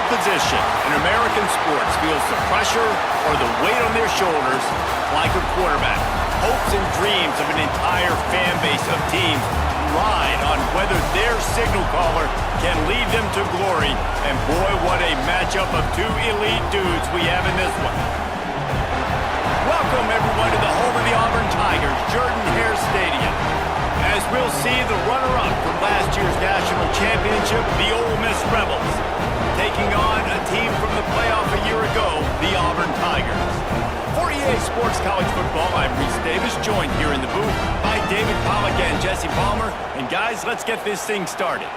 position in American sports feels the pressure or the weight on their shoulders like a quarterback. Hopes and dreams of an entire fan base of teams ride on whether their signal caller can lead them to glory. And boy, what a matchup of two elite dudes we have in this one. Welcome, everyone, to the home of the Auburn Tigers, Jordan-Hare Stadium. As we'll see the runner-up from last year's national championship, the Ole Miss Rebels, taking on a team from the playoff a year ago, the Auburn Tigers. For EA Sports College Football, I'm Reese Davis, joined here in the booth by David Pollack and Jesse Palmer. And guys, let's get this thing started.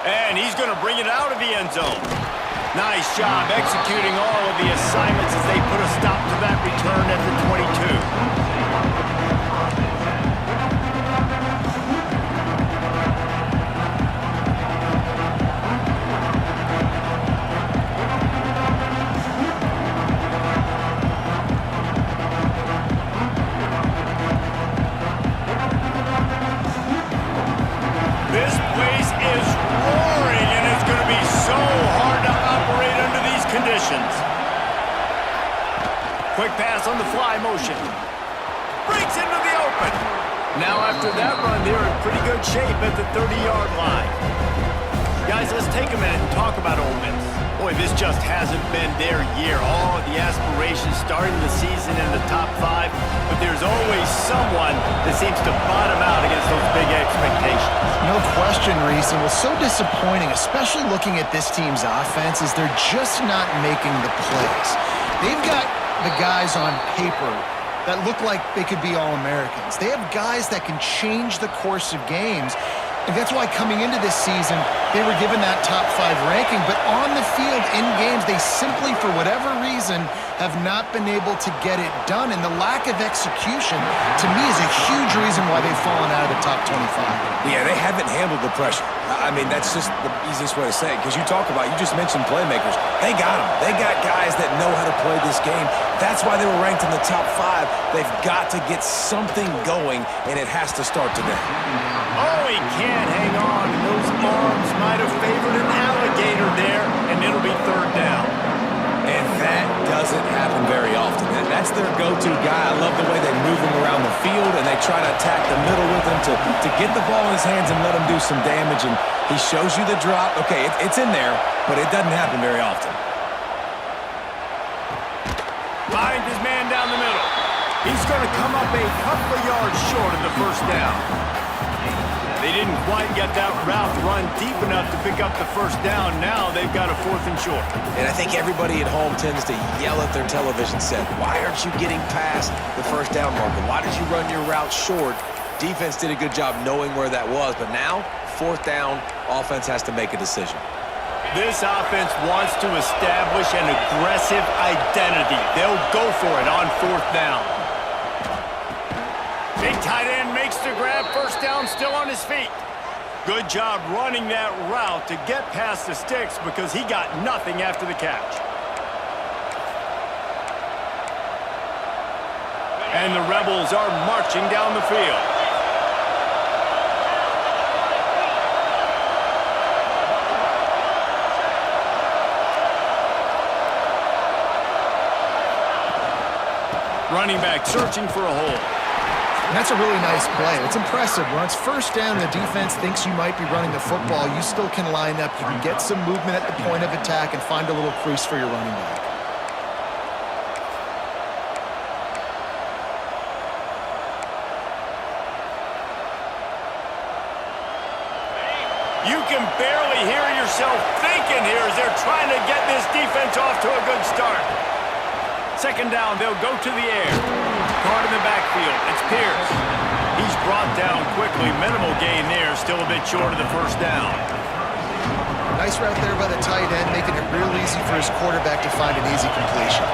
And he's going to bring it out of the end zone. Nice job executing all of the assignments as they put a stop to that return at the 22. This place is roaring, and it's going to be so hard to operate under these conditions. Quick pass on the fly motion. Breaks into the open. Now after that run, they're in pretty good shape at the 30-yard line. Guys, let's take a minute and talk about Ole Miss. Boy, this just hasn't been their year. All of the aspirations starting the season in the top 5, but there's always someone that seems to bottom out against those big expectations. No question, Reese. And what's so disappointing, especially looking at this team's offense, is they're just not making the plays. They've got the guys on paper that look like they could be All-Americans. They have guys that can change the course of games. And that's why coming into this season, they were given that top 5 ranking. But on the field, in games, they simply, for whatever reason, have not been able to get it done. And the lack of execution, to me, is a huge reason why they've fallen out of the top 25. Yeah, they haven't handled the pressure. I mean, that's just the easiest way to say it. Because you just mentioned playmakers. They got them. They got guys that know how to play this game. That's why they were ranked in the top 5. They've got to get something going, and it has to start today. Oh, he can't hang on. Those arms might have favored an alligator there, and it'll be 3rd down. And that doesn't happen very often. And that's their go-to guy. I love the way they move him around the field, and they try to attack the middle with him to get the ball in his hands and let him do some damage. And he shows you the drop. Okay, it's in there, but it doesn't happen very often. Finds his man down the middle. He's going to come up a couple of yards short of the 1st down. They didn't quite get that route run deep enough to pick up the 1st down. Now they've got a 4th and short. And I think everybody at home tends to yell at their television set, why aren't you getting past the 1st down marker? Why did you run your route short? Defense did a good job knowing where that was, but now, 4th down, offense has to make a decision. This offense wants to establish an aggressive identity. They'll go for it on 4th down. Big tight end makes the grab. 1st down, still on his feet. Good job running that route to get past the sticks because he got nothing after the catch. And the Rebels are marching down the field. Running back searching for a hole. And that's a really nice play. It's impressive. When it's 1st down, the defense thinks you might be running the football. You still can line up. You can get some movement at the point of attack and find a little crease for your running back. You can barely hear yourself thinking here as they're trying to get this defense off to a good start. 2nd down, they'll go to the air. caught in the backfield. It's Pierce. He's brought down quickly. Minimal gain there. Still a bit short of the first down. Nice route there by the tight end, making it real easy for his quarterback to find an easy completion.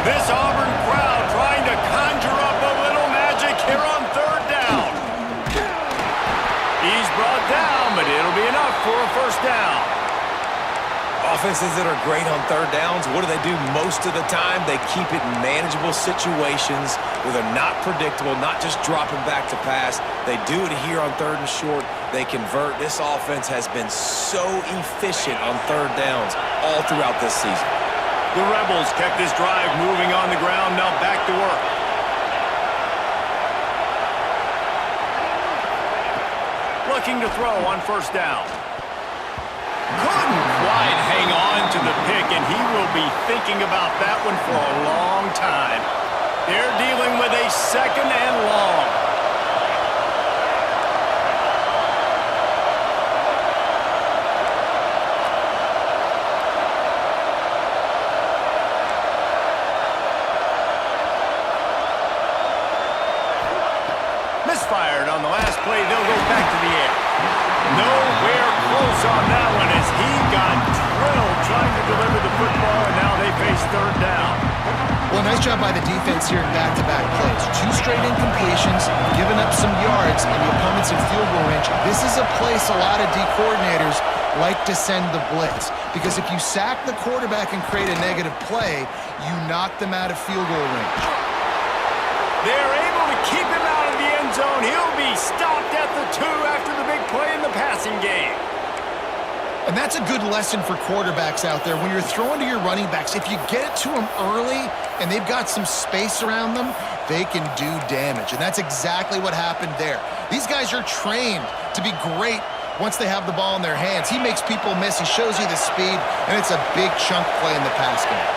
This Auburn crowd trying to conjure up a little magic here on third down. He's brought down, but it'll be enough for a first down. Offenses that are great on third downs, what do most of the time? They keep it in manageable situations where they're not predictable, not just dropping back to pass. They do it here on third and short. They convert. This offense has been so efficient on third downs all throughout this season. The Rebels kept this drive moving on the ground. Now back to work. Looking to throw on first down. Couldn't quite hang on to the pick, and he will be thinking about that one for a long time. They're dealing with a second and long. Misfired on the last play. They'll go back to the air. Nowhere close on that one as he got drilled trying to deliver the football, and now they face third down. Well, nice job by the defense here in back-to-back plays. 2 straight incompletions, giving up some yards, and the opponent's in field goal range. This is a place a lot of D coordinators like to send the blitz, because if you sack the quarterback and create a negative play, you knock them out of field goal range. They're able to keep him out of the end zone. He'll be stopped at the 2 after the big play in the passing game. And that's a good lesson for quarterbacks out there. When you're throwing to your running backs, if you get it to them early and they've got some space around them, they can do damage. And that's exactly what happened there. These guys are trained to be great once they have the ball in their hands. He makes people miss. He shows you the speed, and it's a big chunk play in the pass game.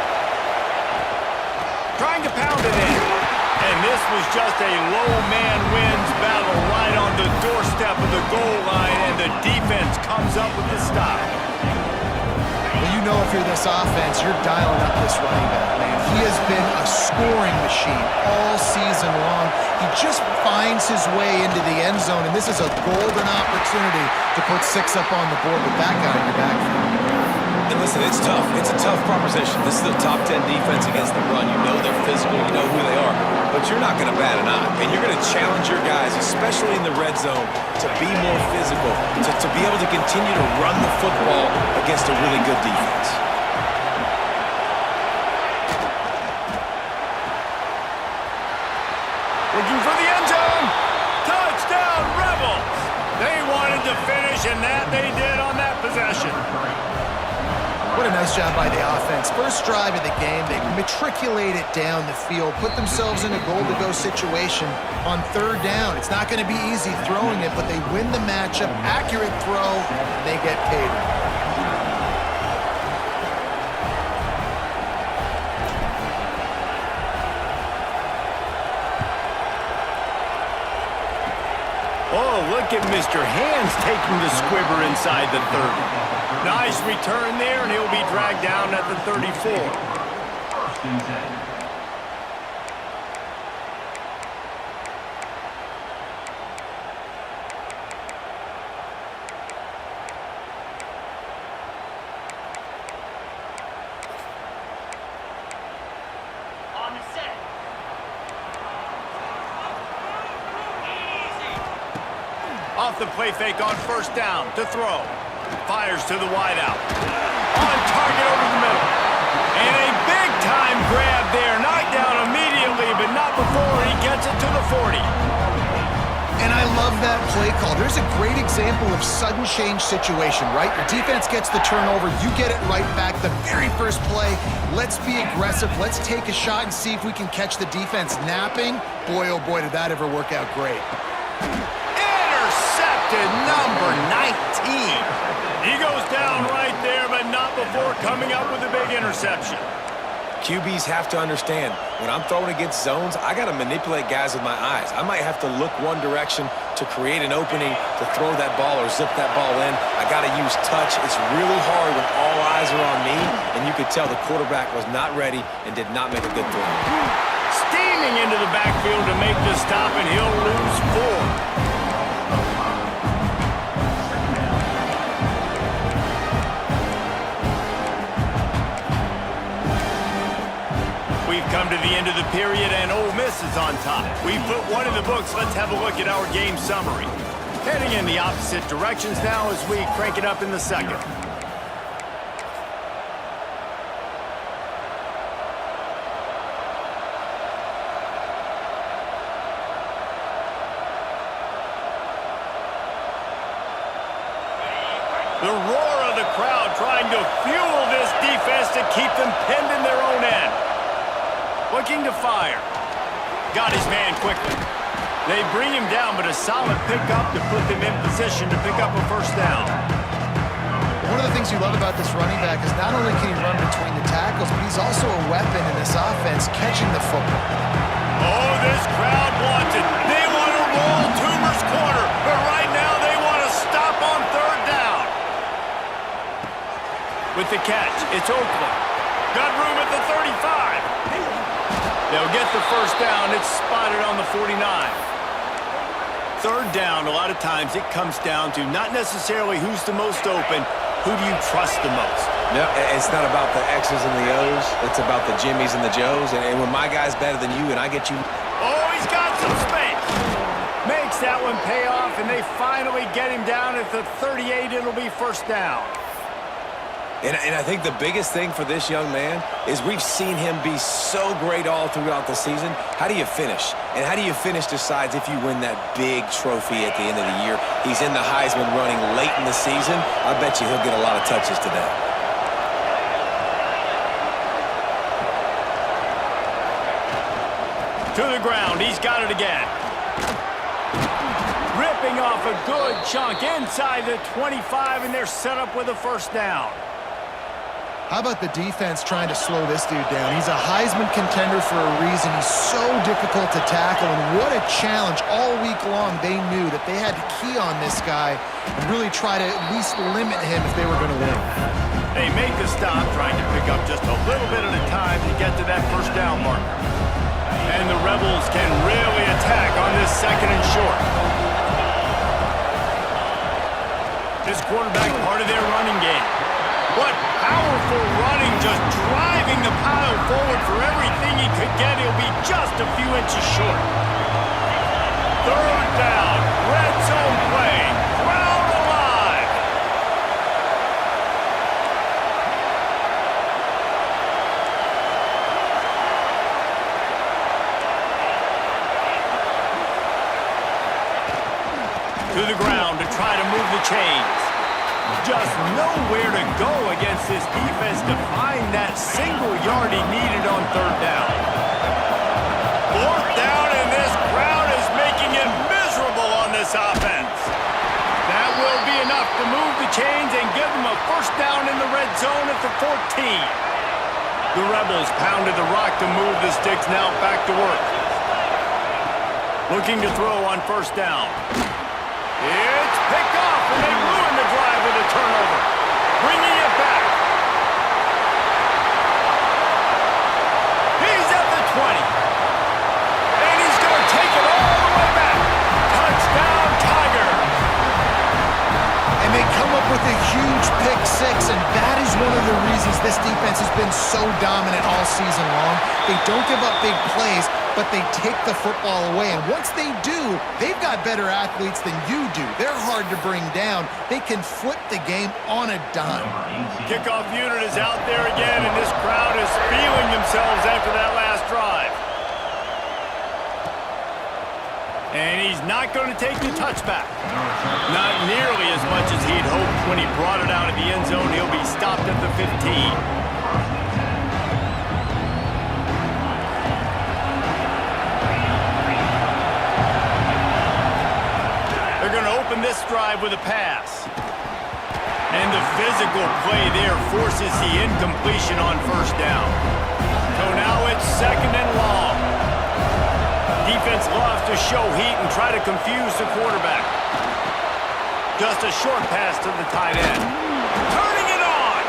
Trying to pound it in. And this was just a low man wins battle right on the doorstep of the goal line, and the defense comes up with the stop. Well, you know if you're this offense, you're dialing up this running back, man. He has been a scoring machine all season long. He just finds his way into the end zone, and this is a golden opportunity to put 6 up on the board with that guy in your backfield. And listen, it's tough. It's a tough proposition. This is a top 10 defense against the run. You know they're physical. You know who they are. But you're not going to bat an eye. And you're going to challenge your guys, especially in the red zone, to be more physical, to be able to continue to run the football against a really good defense. Looking for the end zone. Touchdown, Rebels. They wanted to finish, and that they did on that possession. What a nice job by the offense. First drive of the game, they matriculate it down the field, put themselves in a goal-to-go situation on third down. It's not going to be easy throwing it, but they win the matchup. Accurate throw, and they get paid. Oh, look at Mr. Hands taking the squibber inside the 30. Nice return there, and he'll be dragged down at the 34. On the set. Off the play fake on first down to throw. Fires to the wideout. On target over the middle. And a big-time grab there. Knocked down immediately, but not before he gets it to the 40. And I love that play call. There's a great example of sudden change situation, right? Your defense gets the turnover. You get it right back. The very first play, let's be aggressive. Let's take a shot and see if we can catch the defense napping. Boy, oh boy, did that ever work out great. Intercepted, number 19. He goes down right there, but not before coming up with a big interception. QBs have to understand, when I'm throwing against zones, I got to manipulate guys with my eyes. I might have to look one direction to create an opening to throw that ball or zip that ball in. I got to use touch. It's really hard when all eyes are on me, and you could tell the quarterback was not ready and did not make a good throw. Steam screaming into the backfield to make the stop, and he'll lose 4. We've come to the end of the period, and Ole Miss is on top. We've put one in the books. Let's have a look at our game summary. Heading in the opposite directions now as we crank it up in the second. The roar of the crowd trying to fuel this defense to keep them pinned in their own end. Looking to fire. Got his man quickly. They bring him down, but a solid pickup to put them in position to pick up a first down. One of the things you love about this running back is not only can he run between the tackles, but he's also a weapon in this offense catching the football. Oh, this crowd wants it. They want to roll Toomer's corner, but right now they want to stop on third down. With the catch, it's Oakland. Got room at the 35. They'll get the first down. It's spotted on the 49. Third down, a lot of times it comes down to not necessarily who's the most open, who do you trust the most? No, it's not about the X's and the O's. It's about the Jimmies and the Joes. And when my guy's better than you and I get you... Oh, he's got some space. Makes that one pay off, and they finally get him down at the 38. It'll be first down. And I think the biggest thing for this young man is we've seen him be so great all throughout the season. How do you finish? And how do you finish decides if you win that big trophy at the end of the year. He's in the Heisman running late in the season. I bet you he'll get a lot of touches today. To the ground. He's got it again. Ripping off a good chunk inside the 25, and they're set up with a first down. How about the defense trying to slow this dude down? He's a Heisman contender for a reason. He's so difficult to tackle, and what a challenge. All week long, they knew that they had to key on this guy and really try to at least limit him if they were going to win. They make the stop, trying to pick up just a little bit at a time to get to that first down marker. And the Rebels can really attack on this second and short. This quarterback part of their running game. What powerful running, just driving the pile forward for everything he could get. He'll be just a few inches short. Third down, red zone play, crowd alive. To the ground to try to move the chains. Just nowhere to go against this defense to find that single yard he needed on third down. Fourth down, and this crowd is making it miserable on this offense. That will be enough to move the chains and give them a first down in the red zone at the 14. The Rebels pounded the rock to move the sticks, now back to work. Looking to throw on first down. It's picked off, and they ruin the drive with a turnover. Bringing it back. He's at the 20. And he's going to take it all the way back. Touchdown, Tiger. And they come up with a huge pick six, and that is one of the reasons this defense has been so dominant all season long. They don't give up big plays, but they take the football away. And once they do, they've got better athletes than you do. They're hard to bring down. They can flip the game on a dime. Kickoff unit is out there again, and this crowd is feeling themselves after that last drive. And he's not going to take the touchback. Not nearly as much as he'd hoped when he brought it out of the end zone. He'll be stopped at the 15. This drive with a pass. And the physical play there forces the incompletion on first down. So now it's second and long. Defense loves to show heat and try to confuse the quarterback. Just a short pass to the tight end. Turning it on!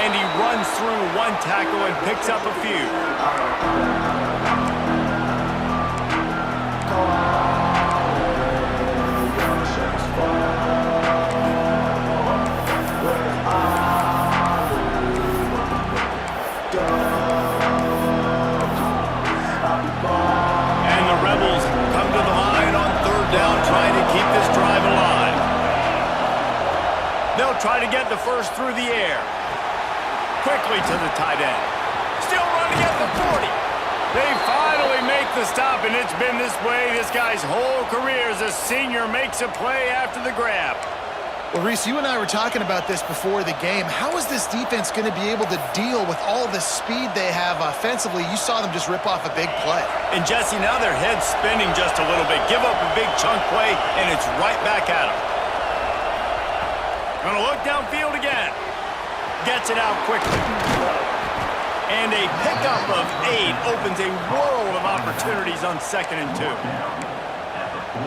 And he runs through one tackle and picks up a few. They'll try to get the first through the air. Quickly to the tight end. Still running at the 40. They finally make the stop, and it's been this way this guy's whole career as a senior makes a play after the grab. Well, Reese, you and I were talking about this before the game. How is this defense going to be able to deal with all the speed they have offensively? You saw them just rip off a big play. And, Jesse, now their head's spinning just a little bit. Give up a big chunk play, and it's right back at them. Gonna look downfield again. Gets it out quickly. And a pickup of 8 opens a world of opportunities on 2nd and 2.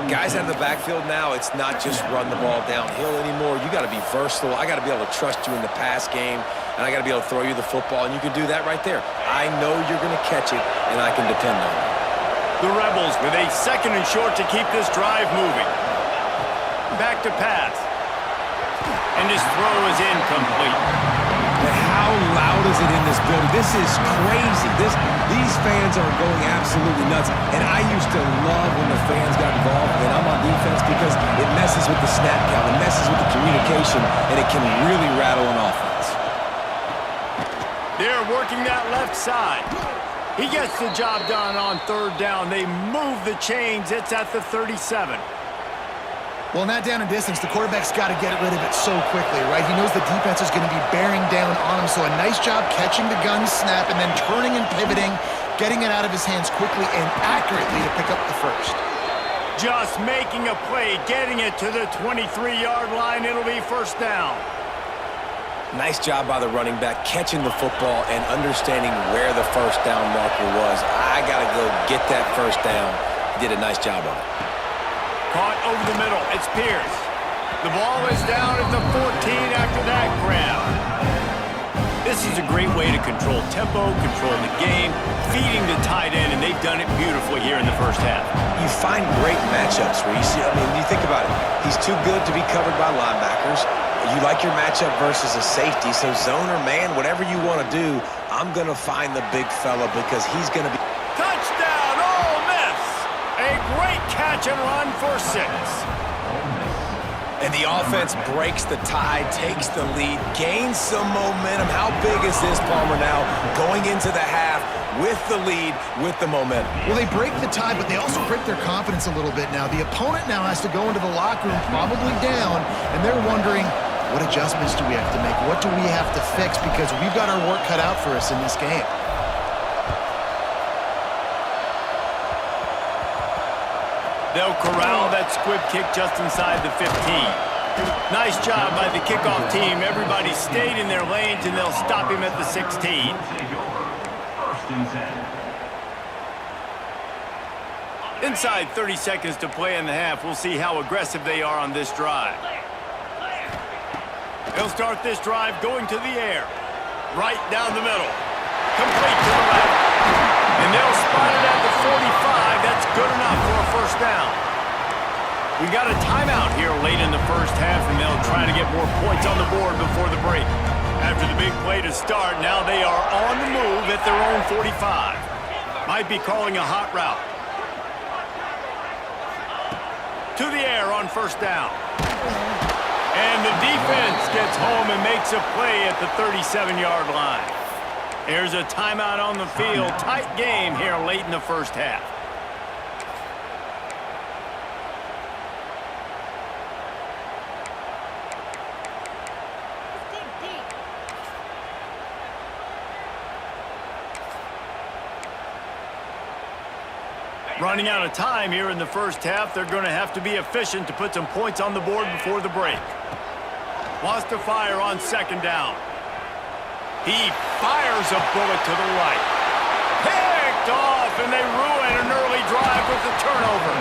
Guys out of the backfield now, it's not just run the ball downhill anymore. You got to be versatile. I got to be able to trust you in the pass game, and I got to be able to throw you the football, and you can do that right there. I know you're going to catch it, and I can depend on it. The Rebels with a 2nd and short to keep this drive moving. Back to pass. And his throw is incomplete. But how loud is it in this building? This is crazy. These fans are going absolutely nuts. And I used to love when the fans got involved and I'm on defense because it messes with the snap count, it messes with the communication, and it can really rattle an offense. They're working that left side. He gets the job done on 3rd down. They move the chains. It's at the 37. Well, in that down and distance, the quarterback's got to get rid of it so quickly, right? He knows the defense is going to be bearing down on him, so a nice job catching the gun snap and then turning and pivoting, getting it out of his hands quickly and accurately to pick up the first. Just making a play, getting it to the 23-yard line. It'll be 1st down. Nice job by the running back, catching the football and understanding where the 1st down marker was. I got to go get that 1st down. He did a nice job of it. Caught over the middle. It's Pierce. The ball is down at the 14 after that grab. This is a great way to control tempo, control the game, feeding the tight end, and they've done it beautifully here in the 1st half. You find great matchups, Reese. I mean, you think about it. He's too good to be covered by linebackers. You like your matchup versus a safety, so zone or man, whatever you want to do, I'm going to find the big fella because he's going to be... Touchdown, Ole Miss! A great catch and run for 6. And the offense breaks the tie, takes the lead, gains some momentum. How big is this, Palmer, now going into the half with the lead, with the momentum? Well, they break the tie, but they also break their confidence a little bit now. The opponent now has to go into the locker room probably down, and they're wondering, what adjustments do we have to make? What do we have to fix? Because we've got our work cut out for us in this game. They'll corral that squib kick just inside the 15. Nice job by the kickoff team. Everybody stayed in their lanes, and they'll stop him at the 16. Inside 30 seconds to play in the half. We'll see how aggressive they are on this drive. They'll start this drive going to the air. Right down the middle. Complete to the left. And they'll spot it at the 45. That's good enough for a 1st down. We got a timeout here late in the 1st half, and they'll try to get more points on the board before the break. After the big play to start, now they are on the move at their own 45. Might be calling a hot route. To the air on 1st down. And the defense gets home and makes a play at the 37-yard line. There's a timeout on the field. Tight game here late in the 1st half. Running out of time here in the 1st half. They're going to have to be efficient to put some points on the board before the break. Wants to fire on 2nd down. He fires a bullet to the right. Picked off, and they ruin an early drive with the turnover.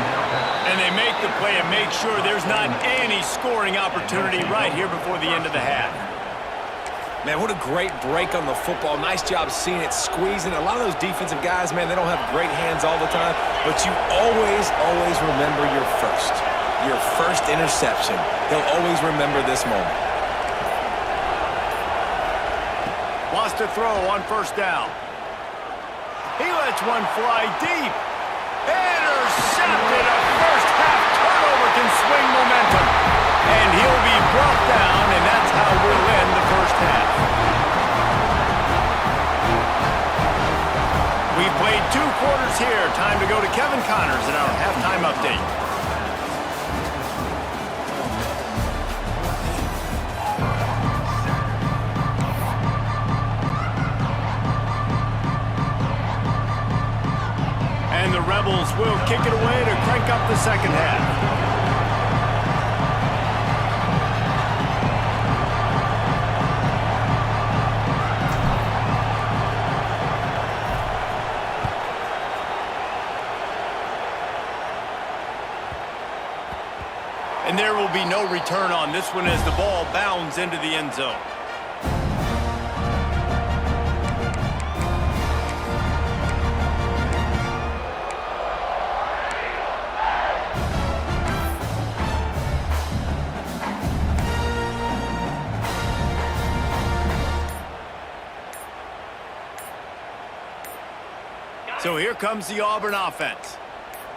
And they make the play and make sure there's not any scoring opportunity right here before the end of the half. Man, what a great break on the football. Nice job seeing it, squeezing. A lot of those defensive guys, man, they don't have great hands all the time, but you always remember your first interception. They'll always remember this moment. Wants to throw on 1st down. He lets one fly deep. Intercepted. A 1st half turnover can swing momentum. And he'll be brought down, and that's how 2 quarters here. Time to go to Kevin Connors in our halftime update. And the Rebels will kick it away to crank up the second half. And there will be no return on this one as the ball bounds into the end zone. So here comes the Auburn offense.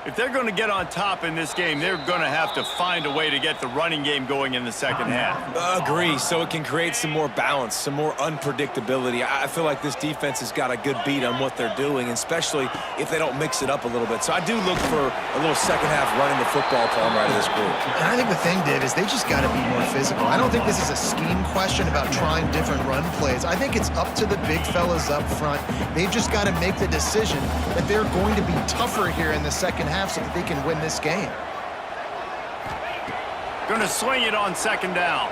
If they're going to get on top in this game, they're going to have to find a way to get the running game going in the second half. Agree, so it can create some more balance, some more unpredictability. I feel like this defense has got a good beat on what they're doing, especially if they don't mix it up a little bit. So I do look for a little second half running the football palm right of this group. And I think the thing, Dave, is they just got to be more physical. I don't think this is a scheme question about trying different run plays. I think it's up to the big fellas up front. They've just got to make the decision that they're going to be tougher here in the second half so that they can win this game. Going to swing it on second down.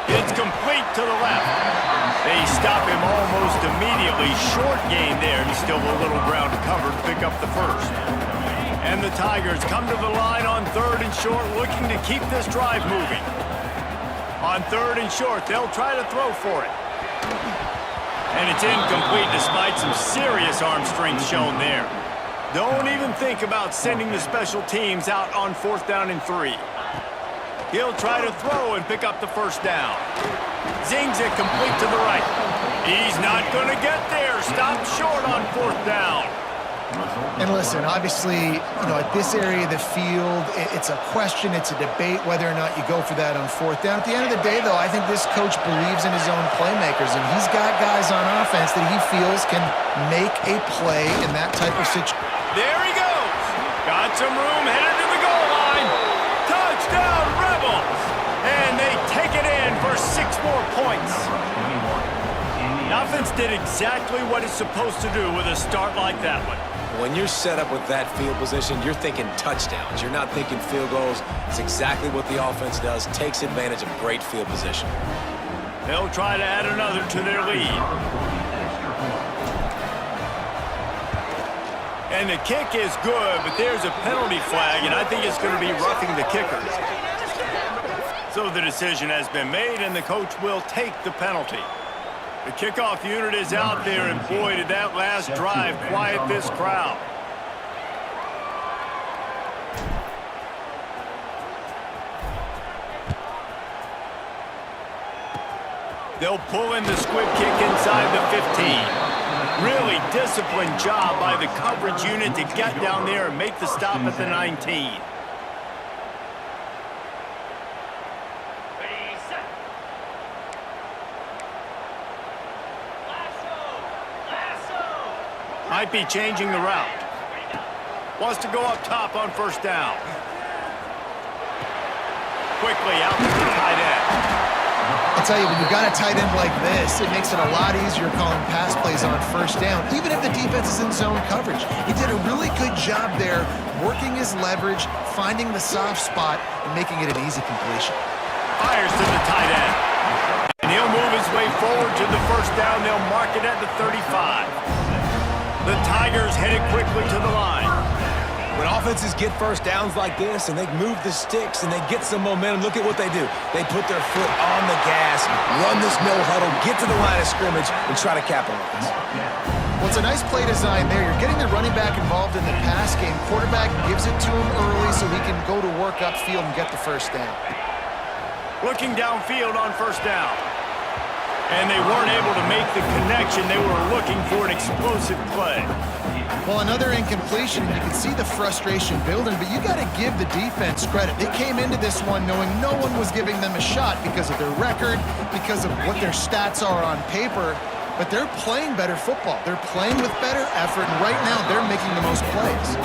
It's complete to the left. They stop him almost immediately. Short gain there. He's still a little ground to cover to pick up the first. And the Tigers come to the line on 3rd and short, looking to keep this drive moving. On 3rd and short, they'll try to throw for it. And it's incomplete despite some serious arm strength shown there. Don't even think about sending the special teams out on 4th down and 3. He'll try to throw and pick up the first down. Zings it complete to the right. He's not going to get there. Stopped short on 4th down. And listen, obviously, at this area of the field, it's a question, it's a debate whether or not you go for that on 4th down. At the end of the day, though, I think this coach believes in his own playmakers, and he's got guys on offense that he feels can make a play in that type of situation. There he goes. Got some room, headed to the goal line. Touchdown, Rebels. And they take it in for 6 more points. The offense did exactly what it's supposed to do with a start like that one. When you're set up with that field position, you're thinking touchdowns. You're not thinking field goals. It's exactly what the offense does. Takes advantage of great field position. They'll try to add another to their lead. And the kick is good, but there's a penalty flag, and I think it's going to be roughing the kickers. So the decision has been made, and the coach will take the penalty. The kickoff unit is out there, and boy, did that last drive quiet this crowd. They'll pull in the squib kick inside the 15. Really disciplined job by the coverage unit to get down there and make the stop at the 19. Might be changing the route. Wants to go up top on 1st down. Quickly out to the tight end. I'll tell you, when you've got a tight end like this, it makes it a lot easier calling pass plays on 1st down, even if the defense is in zone coverage. He did a really good job there, working his leverage, finding the soft spot, and making it an easy completion. Fires to the tight end. And he'll move his way forward to the 1st down. They'll mark it at the 35. The Tigers headed quickly to the line. When offenses get 1st downs like this and they move the sticks and they get some momentum, look at what they do. They put their foot on the gas, run this no huddle, get to the line of scrimmage, and try to capitalize. Well, it's a nice play design there. You're getting the running back involved in the pass game. Quarterback gives it to him early so he can go to work upfield and get the 1st down. Looking downfield on 1st down. And they weren't able to make the connection. They were looking for an explosive play. Well, another incompletion, and you can see the frustration building, but you got to give the defense credit. They came into this one knowing no one was giving them a shot because of their record, because of what their stats are on paper. but they're playing better football. They're playing with better effort, and right now they're making the most plays.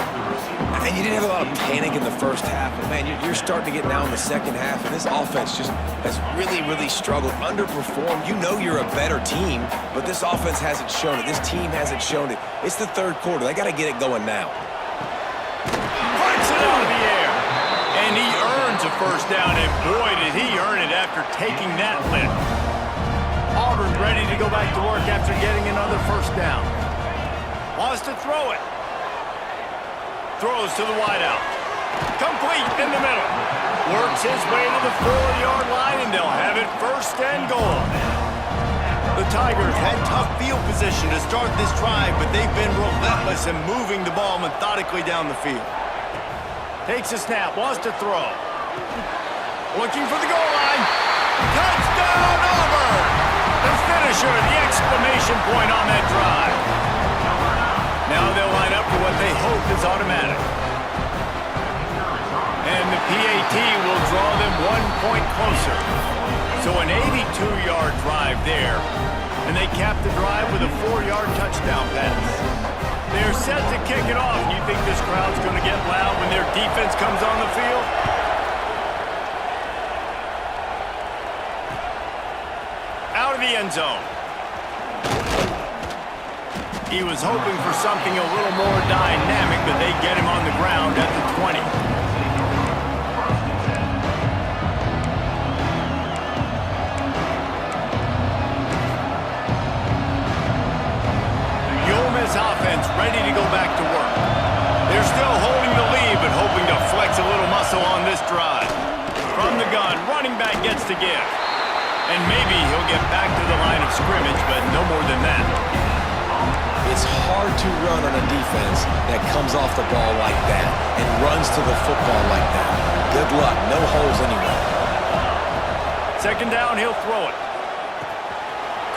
And you didn't have a lot of panic in the first half, but man, you're starting to get now in the second half, and this offense just has really, really struggled, underperformed. You know you're a better team, but this offense hasn't shown it. This team hasn't shown it. It's the third quarter. They got to get it going now. Punts it out of the air, and he earns a first down, and boy, did he earn it after taking that lift. Auburn ready to go back to work after getting another first down. Wants to throw it. Throws to the wideout. Complete in the middle. Works his way to the 4-yard line, and they'll have it first and goal. The Tigers had tough field position to start this drive, but they've been relentless in moving the ball methodically down the field. Takes a snap, wants to throw. Looking for the goal line. Touchdown, Auburn! The finisher, the exclamation point on that drive. Now they'll line up for what they hope is automatic. And the PAT will draw them 1 point closer. So an 82-yard drive there. And they cap the drive with a 4-yard touchdown pass. They're set to kick it off. You think this crowd's going to get loud when their defense comes on the field? Out of the end zone. He was hoping for something a little more dynamic, but they get him on the ground at the 20. The Ole Miss offense ready to go back to work. They're still holding the lead, but hoping to flex a little muscle on this drive. From the gun, running back gets to give. And maybe he'll get back to the line of scrimmage, but no more than that. It's hard to run on a defense that comes off the ball like that and runs to the football like that. Good luck. No holes anywhere. Second down, he'll throw it.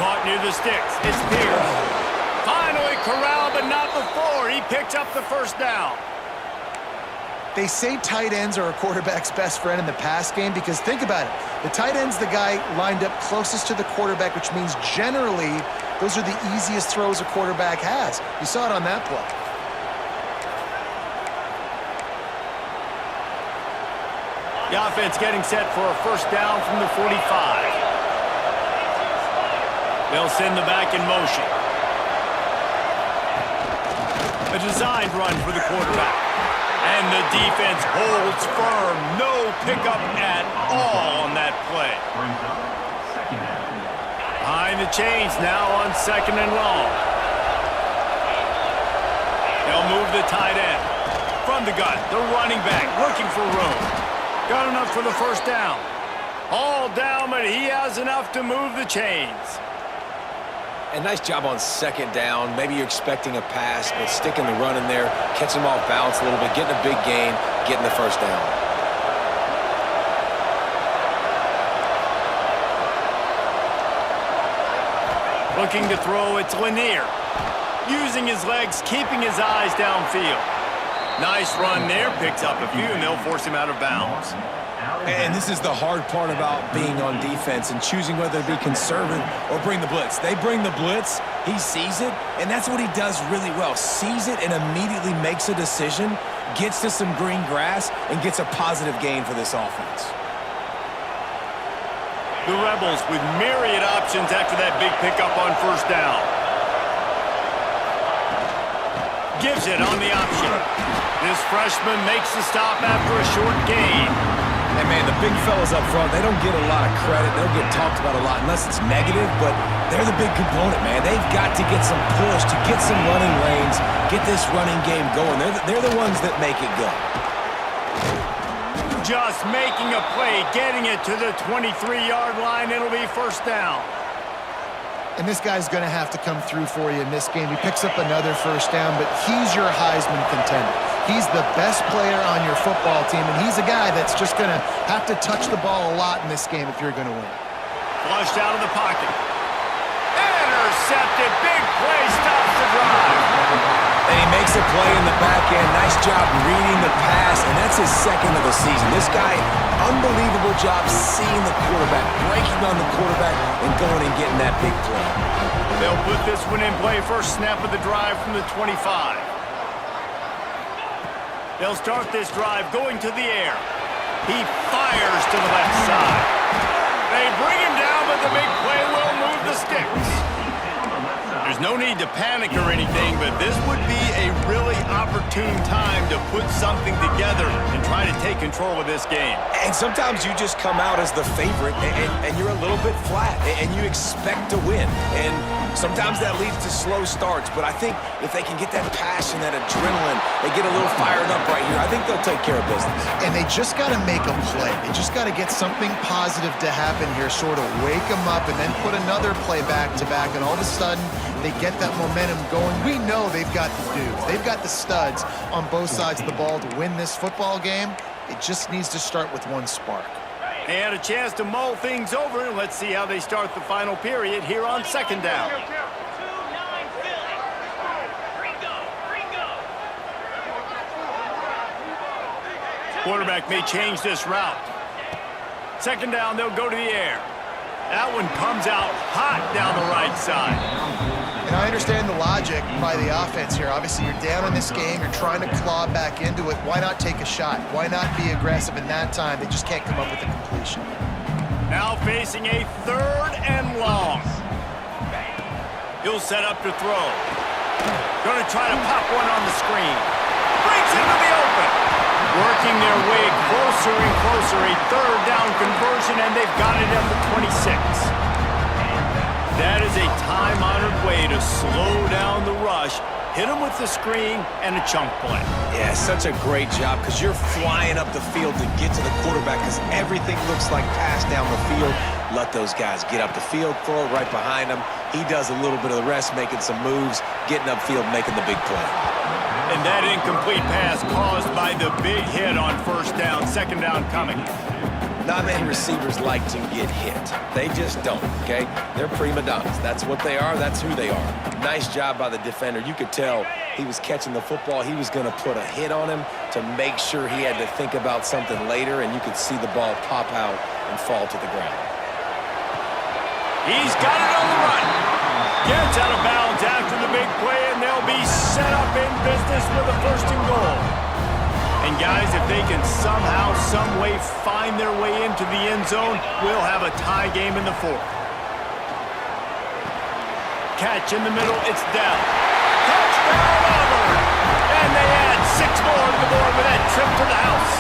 Caught near the sticks. It's Pierce. Finally corralled, but not before. He picks up the first down. They say tight ends are a quarterback's best friend in the pass game because think about it. The tight end's the guy lined up closest to the quarterback, which means generally those are the easiest throws a quarterback has. You saw it on that play. The offense getting set for a first down from the 45. They'll send the back in motion. A designed run for the quarterback. And the defense holds firm. No pickup at all on that play. Behind the chains now on second and long. They'll move the tight end. From the gun, the running back looking for room. Got enough for the first down. All down, but he has enough to move the chains. And nice job on second down. Maybe you're expecting a pass, but sticking the run in there, catching them off balance a little bit, getting a big gain, getting the first down. Looking to throw, it's Lanier. Using his legs, keeping his eyes downfield. Nice run there, picks up a few, and they'll force him out of bounds. And this is the hard part about being on defense and choosing whether to be conservative or bring the blitz. They bring the blitz, he sees it, and that's what he does really well. Sees it and immediately makes a decision, gets to some green grass, and gets a positive gain for this offense. The Rebels with myriad options after that big pickup on first down. Gives it on the option. This freshman makes the stop after a short gain. And, man, the big fellas up front, they don't get a lot of credit. They don't get talked about a lot unless it's negative, but they're the big component, man. They've got to get some push, to get some running lanes, get this running game going. They're the ones that make it go. Just making a play, getting it to the 23-yard line. It'll be first down. And this guy's going to have to come through for you in this game. He picks up another first down, but he's your Heisman contender. He's the best player on your football team, and he's a guy that's just going to have to touch the ball a lot in this game if you're going to win. Flushed out of the pocket. Intercepted. Big play stops the drive. And he makes a play in the back end. Nice job reading the pass, and that's his second of the season. This guy, unbelievable job seeing the quarterback, breaking on the quarterback, and going and getting that big play. They'll put this one in play. First snap of the drive from the 25. They'll start this drive going to the air. He fires to the left side. They bring him down, but the big play will move the sticks. There's no need to panic or anything, but this would be a really opportune time to put something together and try to take control of this game. And sometimes you just come out as the favorite, and you're a little bit flat, and you expect to win. And sometimes that leads to slow starts, but I think if they can get that passion, that adrenaline, they get a little fired up right here, I think they'll take care of business. And they just got to make a play. They just got to get something positive to happen here, sort of wake them up, and then put another play back-to-back, and all of a sudden, they get that momentum going. We know they've got the dudes. They've got the studs on both sides of the ball to win this football game. It just needs to start with one spark. They had a chance to mull things over. Let's see how they start the final period here on second down. Quarterback may change this route. Second down, they'll go to the air. That one comes out hot down the right side. And I understand the logic by the offense here. Obviously, you're down in this game. You're trying to claw back into it. Why not take a shot? Why not be aggressive in that time? They just can't come up with a completion. Now facing a third and long. He'll set up to throw. Going to try to pop one on the screen. Breaks into the open. Working their way closer and closer. A third down conversion, and they've got it at the 26. That is a time-honored way to slow down the rush, hit them with the screen, and a chunk play. Yeah, such a great job because you're flying up the field to get to the quarterback because everything looks like pass down the field. Let those guys get up the field, throw it right behind him. He does a little bit of the rest, making some moves, getting upfield, making the big play. And that incomplete pass caused by the big hit on first down, second down coming. Not many receivers like to get hit. They just don't, okay? They're prima donnas. That's what they are. That's who they are. Nice job by the defender. You could tell he was catching the football. He was going to put a hit on him to make sure he had to think about something later, and you could see the ball pop out and fall to the ground. He's got it on the run. Gets out of bounds after the big play, and they'll be set up in business with a first and goal. And guys, if they can somehow, some way find their way into the end zone, we'll have a tie game in the fourth. Catch in the middle, it's down. Touchdown, Auburn! And they add 6 more to the board with that trip to the house.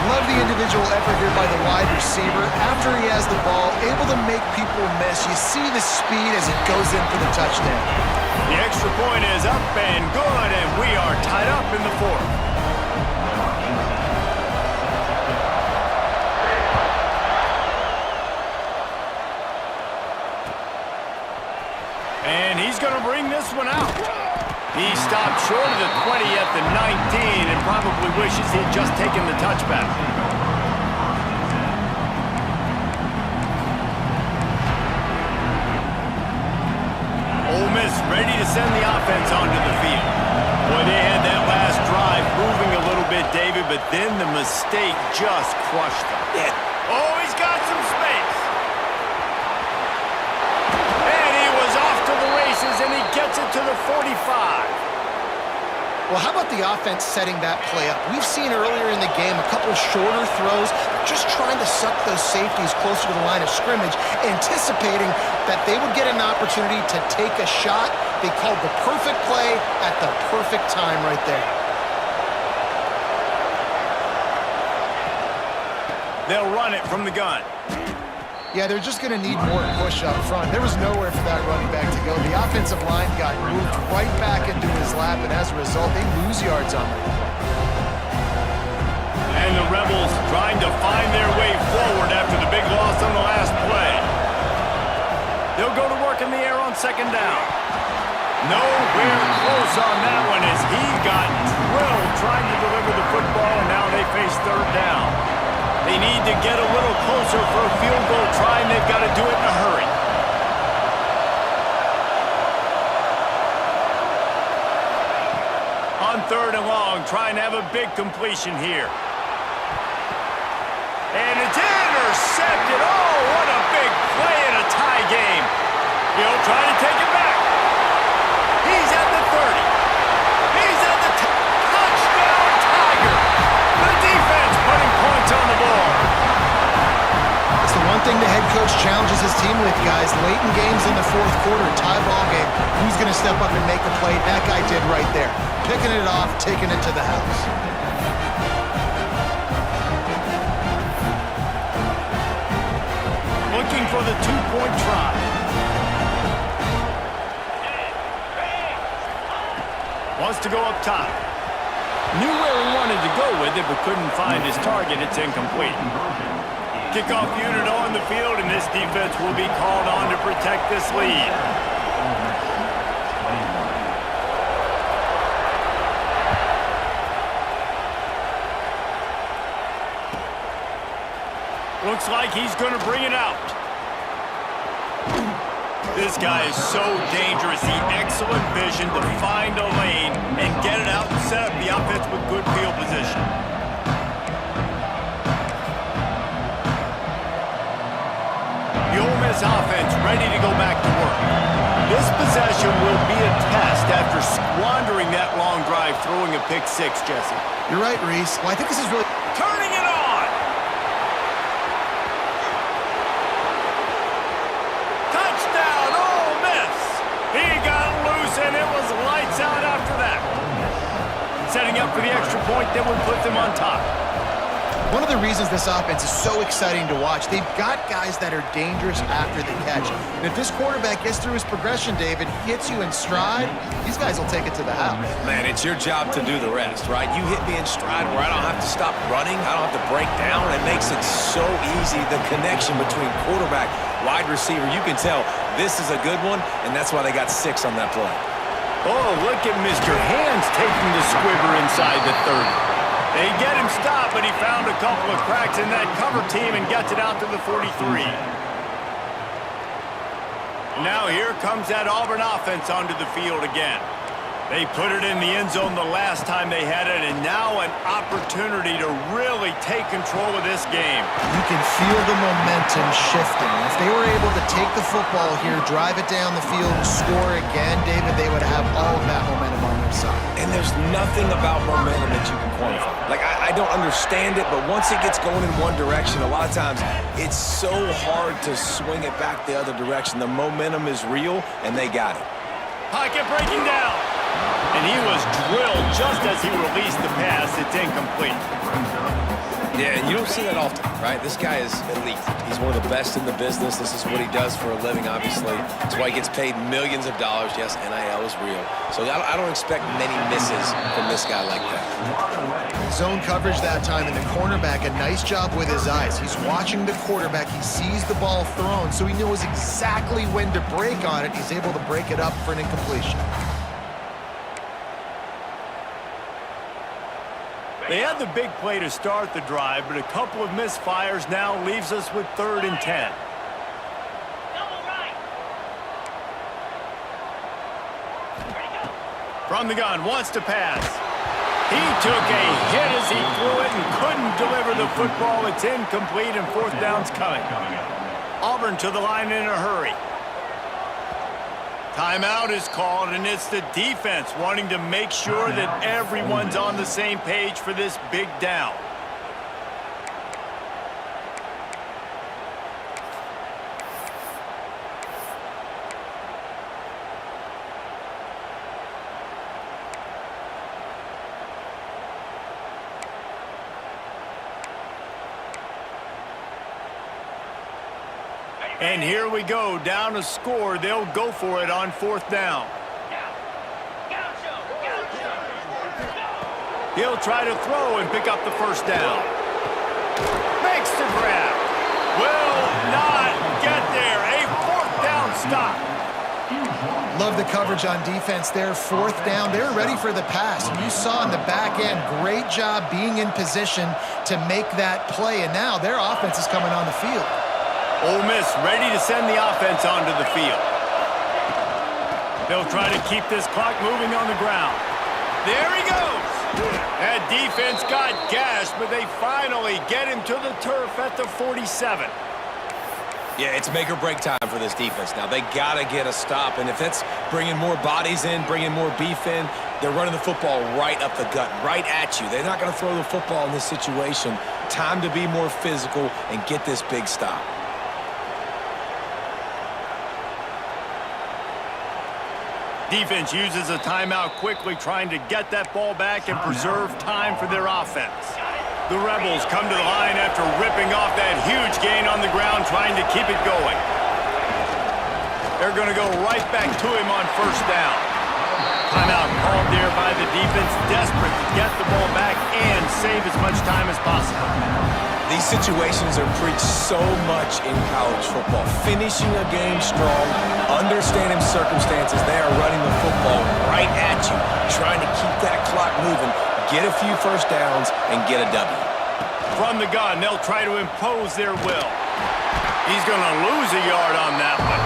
Love the individual effort here by the wide receiver. After he has the ball, able to make people miss. You see the speed as it goes in for the touchdown. The extra point is up and good, and we are tied up in the fourth. And he's going to bring this one out. He stopped short of the 20 at the 19 and probably wishes he'd just taken the touchback. Ole Miss ready to send the offense onto the field. Boy, they had that last drive moving a little bit, David, but then the mistake just crushed them. Yeah. Oh, he's got some space. And he was off to the races, and he gets it to the 45. Well, how about the offense setting that play up? We've seen earlier in the game a couple shorter throws, just trying to suck those safeties closer to the line of scrimmage, anticipating that they would get an opportunity to take a shot. They called the perfect play at the perfect time right there. They'll run it from the gun. Yeah, they're just going to need more push up front. There was nowhere for that running back to go. The offensive line got moved right back into his lap, and as a result, they lose yards on it. And the Rebels trying to find their way forward after the big loss on the last play. They'll go to work in the air on second down. Nowhere close on that one as he got drilled trying to deliver the football, and now they face third down. They need to get a little closer for a field goal try, and they've got to do it in a hurry. 3rd and long, trying to have a big completion here. And it's intercepted. Oh, what a big play in a tie game. He'll try to take it back. He's at the 30. He's at the touchdown, Tiger. The defense putting points on the board. It's the one thing the head coach challenges his team with, guys. Late in games in the 4th quarter, tie ball game, who's going to step up and make a play? That guy did right there. Picking it off, taking it to the house. Looking for the 2-point try. Wants to go up top. Knew where he wanted to go with it, but couldn't find his target. It's incomplete. Kickoff unit on the field, and this defense will be called on to protect this lead. Looks like he's going to bring it out. This guy is so dangerous. He excellent vision to find a lane and get it out and set up the offense with good field position. The Ole Miss offense ready to go back to work. This possession will be a test after squandering that long drive, throwing a pick six, Jesse. You're right, Reese. Well, I think this is really... Turning it on! Touchdown, Ole Miss! He got loose, and it was lights out after that. Setting up for the extra point that would put them on top. One of the reasons this offense is so exciting to watch, they've got guys that are dangerous after the catch. And if this quarterback gets through his progression, David, hits you in stride, these guys will take it to the house. Man, it's your job to do the rest, right? You hit me in stride where I don't have to stop running. I don't have to break down. It makes it so easy, the connection between quarterback, wide receiver. You can tell this is a good one, and that's why they got 6 on that play. Oh, look at Mr. Hands taking the squibber inside the 30. They get him stopped, but he found a couple of cracks in that cover team and gets it out to the 43. Now here comes that Auburn offense onto the field again. They put it in the end zone the last time they had it, and now an opportunity to really take control of this game. You can feel the momentum shifting. If they were able to take the football here, drive it down the field, and score again, David, they would have all of that momentum on their side. And there's nothing about momentum that you can quantify. Like, I don't understand it, but once it gets going in one direction, a lot of times it's so hard to swing it back the other direction. The momentum is real, and they got it. Pocket breaking down. And he was drilled just as he released the pass. It's incomplete. Yeah, and you don't see that often, right? This guy is elite. He's one of the best in the business. This is what he does for a living, obviously. That's why he gets paid millions of dollars. Yes, NIL is real. So I don't expect many misses from this guy like that. Zone coverage that time, and the cornerback, a nice job with his eyes. He's watching the quarterback. He sees the ball thrown, so he knows exactly when to break on it. He's able to break it up for an incompletion. They had the big play to start the drive, but a couple of misfires now leaves us with 3rd and 10. Double right. Ready, go. From the gun, wants to pass. He took a hit as he threw it and couldn't deliver the football. It's incomplete, and 4th down's coming. Auburn to the line in a hurry. Timeout is called, and it's the defense wanting to make sure that everyone's on the same page for this big down. And here we go, down a score. They'll go for it on 4th down. He'll try to throw and pick up the 1st down. Makes the grab. Will not get there. A 4th down stop. Love the coverage on defense there. 4th down. They're ready for the pass. And you saw in the back end, great job being in position to make that play. And now their offense is coming on the field. Ole Miss ready to send the offense onto the field. They'll try to keep this clock moving on the ground. There he goes. That defense got gashed, but they finally get him to the turf at the 47. Yeah, it's make or break time for this defense now. They got to get a stop, and if it's bringing more bodies in, bringing more beef in, they're running the football right up the gut, right at you. They're not going to throw the football in this situation. Time to be more physical and get this big stop. Defense uses a timeout quickly, trying to get that ball back and preserve time for their offense. The Rebels come to the line after ripping off that huge gain on the ground, trying to keep it going. They're going to go right back to him on first down. Timeout called there by the defense, desperate to get the ball back and save as much time as possible. These situations are preached so much in college football. Finishing a game strong, understanding circumstances. They are running the football right at you, trying to keep that clock moving, get a few first downs, and get a W. From the gun, they'll try to impose their will. He's going to lose a yard on that one.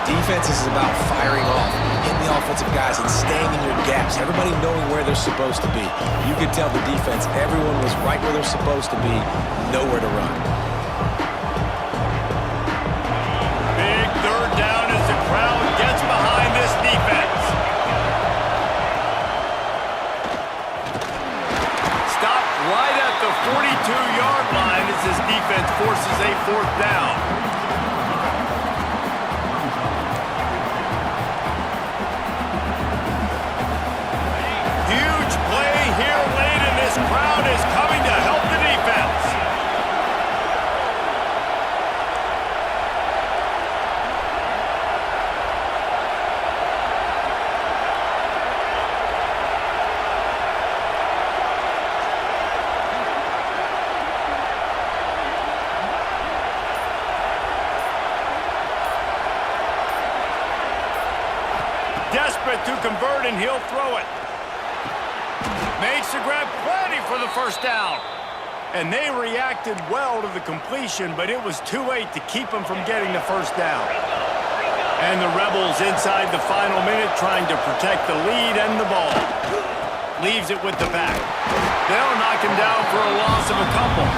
Defense is about firing off, hitting the offensive guys, and staying in your gaps. Everybody knowing where they're supposed to be. You could tell the defense, everyone was right where they're supposed to be, nowhere to run. Big third down as the crowd gets behind this defense. Stopped right at the 42-yard line as this defense forces a fourth down. Crowd is coming to help the defense. Desperate to convert, and he'll throw it. Makes the grab, plenty for the first down. And they reacted well to the completion, but it was too late to keep them from getting the first down. And the Rebels inside the final minute trying to protect the lead and the ball. Leaves it with the back. They'll knock him down for a loss of a couple.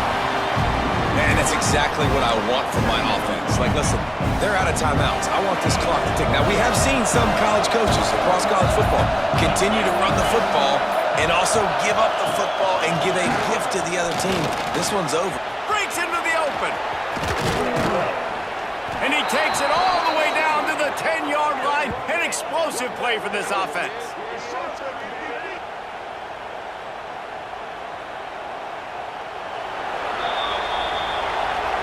Man, that's exactly what I want from my offense. Like, listen, they're out of timeouts. I want this clock to tick. Now, we have seen some college coaches across college football continue to run the football and also give up the football and give a gift to the other team. This one's over. Breaks into the open. And he takes it all the way down to the 10-yard line. An explosive play for this offense.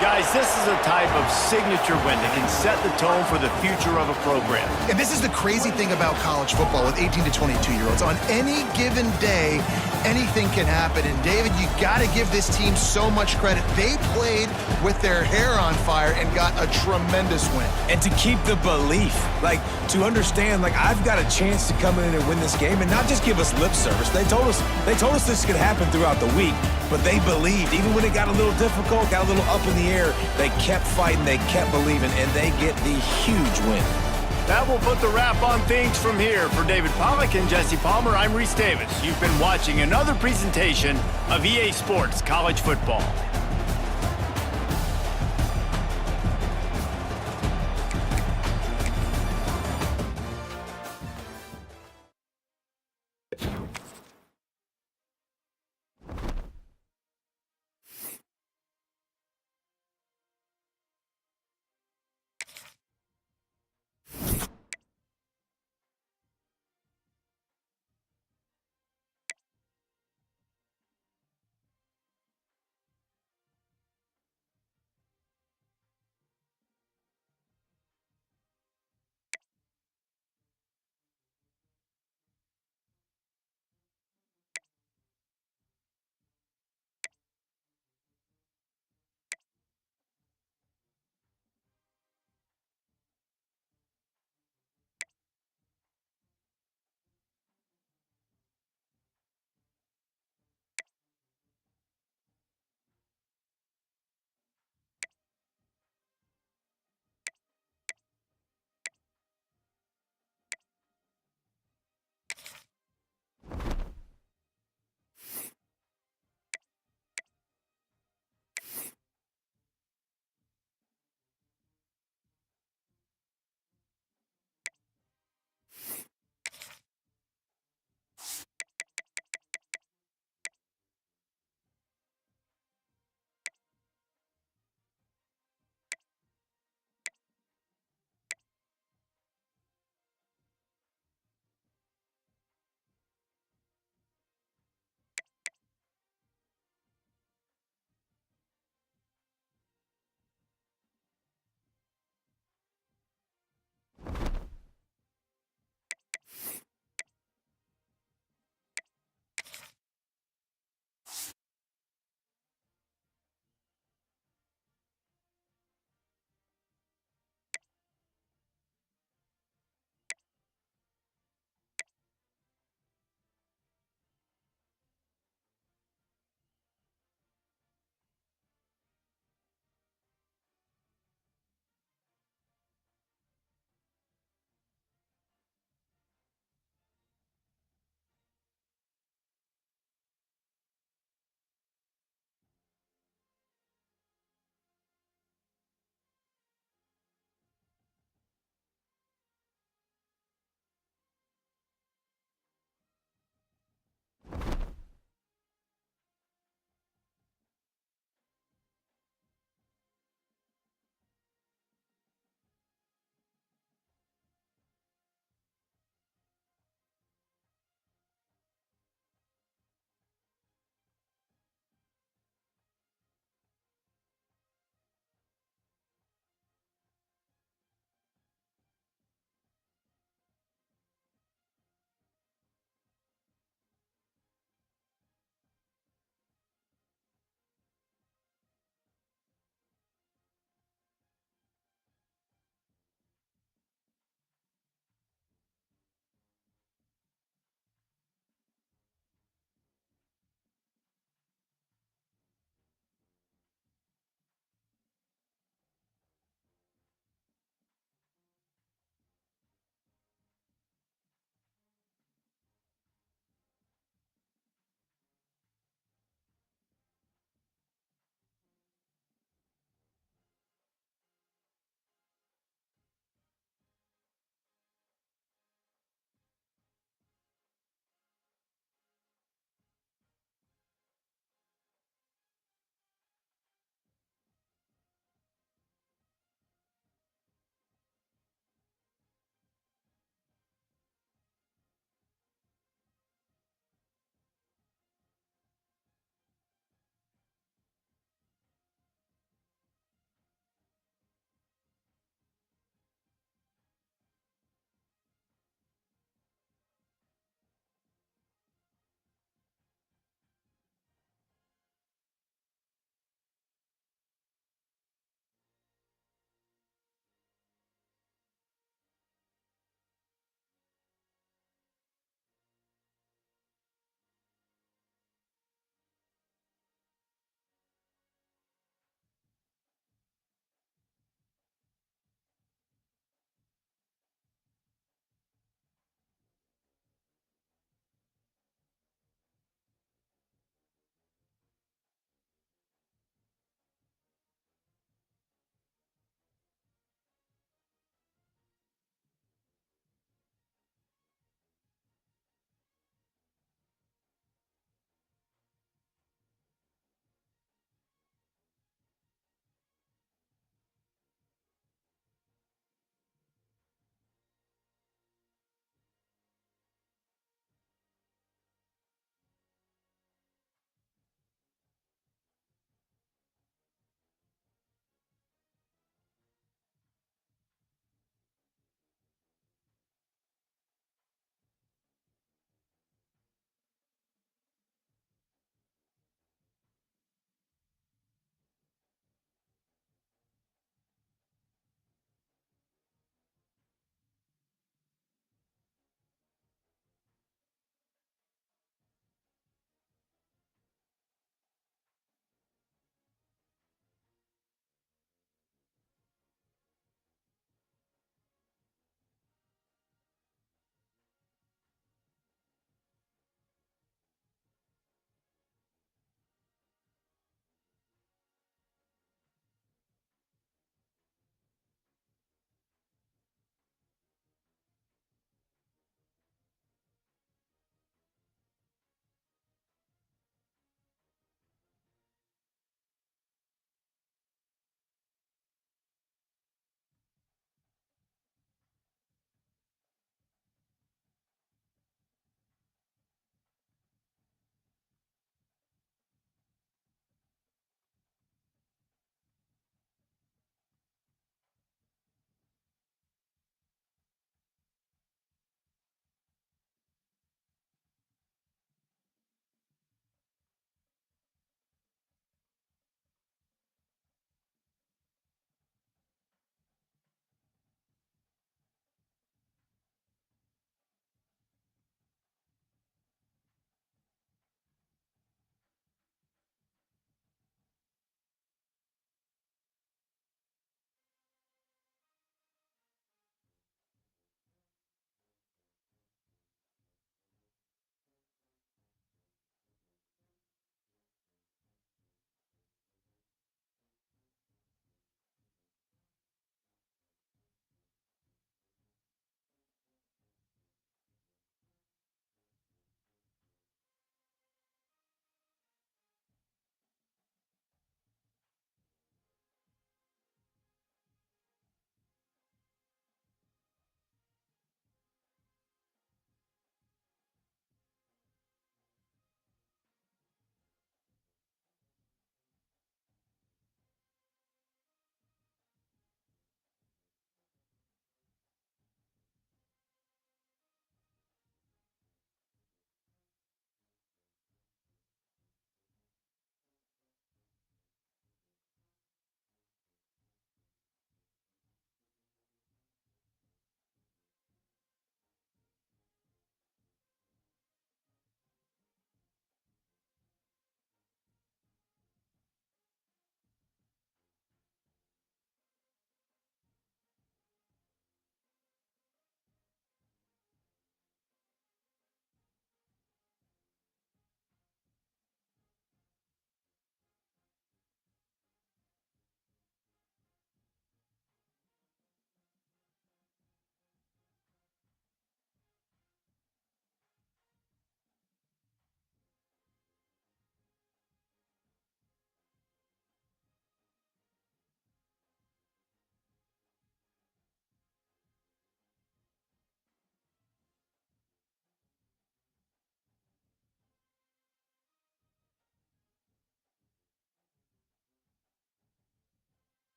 Guys, this is a type of signature win that can set the tone for the future of a program. And this is the crazy thing about college football with 18 to 22-year-olds. On any given day, anything can happen. And, David, you got to give this team so much credit. They played with their hair on fire and got a tremendous win. And to keep the belief, like, to understand, like, I've got a chance to come in and win this game and not just give us lip service. They told us this could happen throughout the week, but they believed. Even when it got a little difficult, got a little up in the air, they kept fighting, they kept believing, and they get the huge win. That will put the wrap on things from here. For David Pollack and Jesse Palmer, I'm Reese Davis. You've been watching another presentation of EA Sports College Football.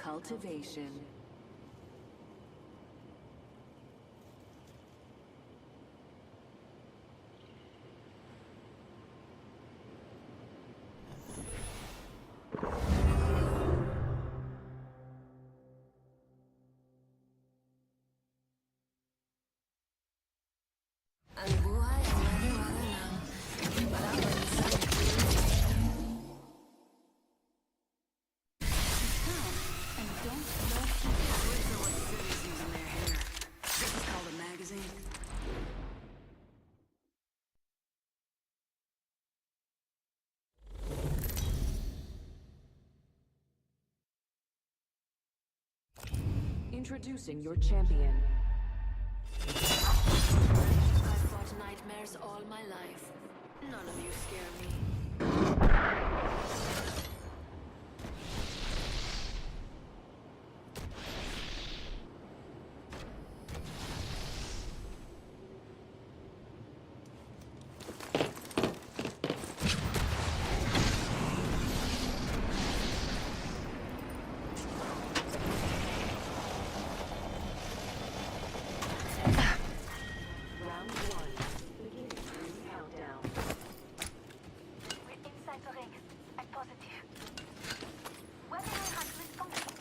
Cultivation. Introducing your champion. I've fought nightmares all my life. None of you scare me. Round one. Beginning ring countdown. We're inside the ring. I'm positive. Weapon enhancement complete.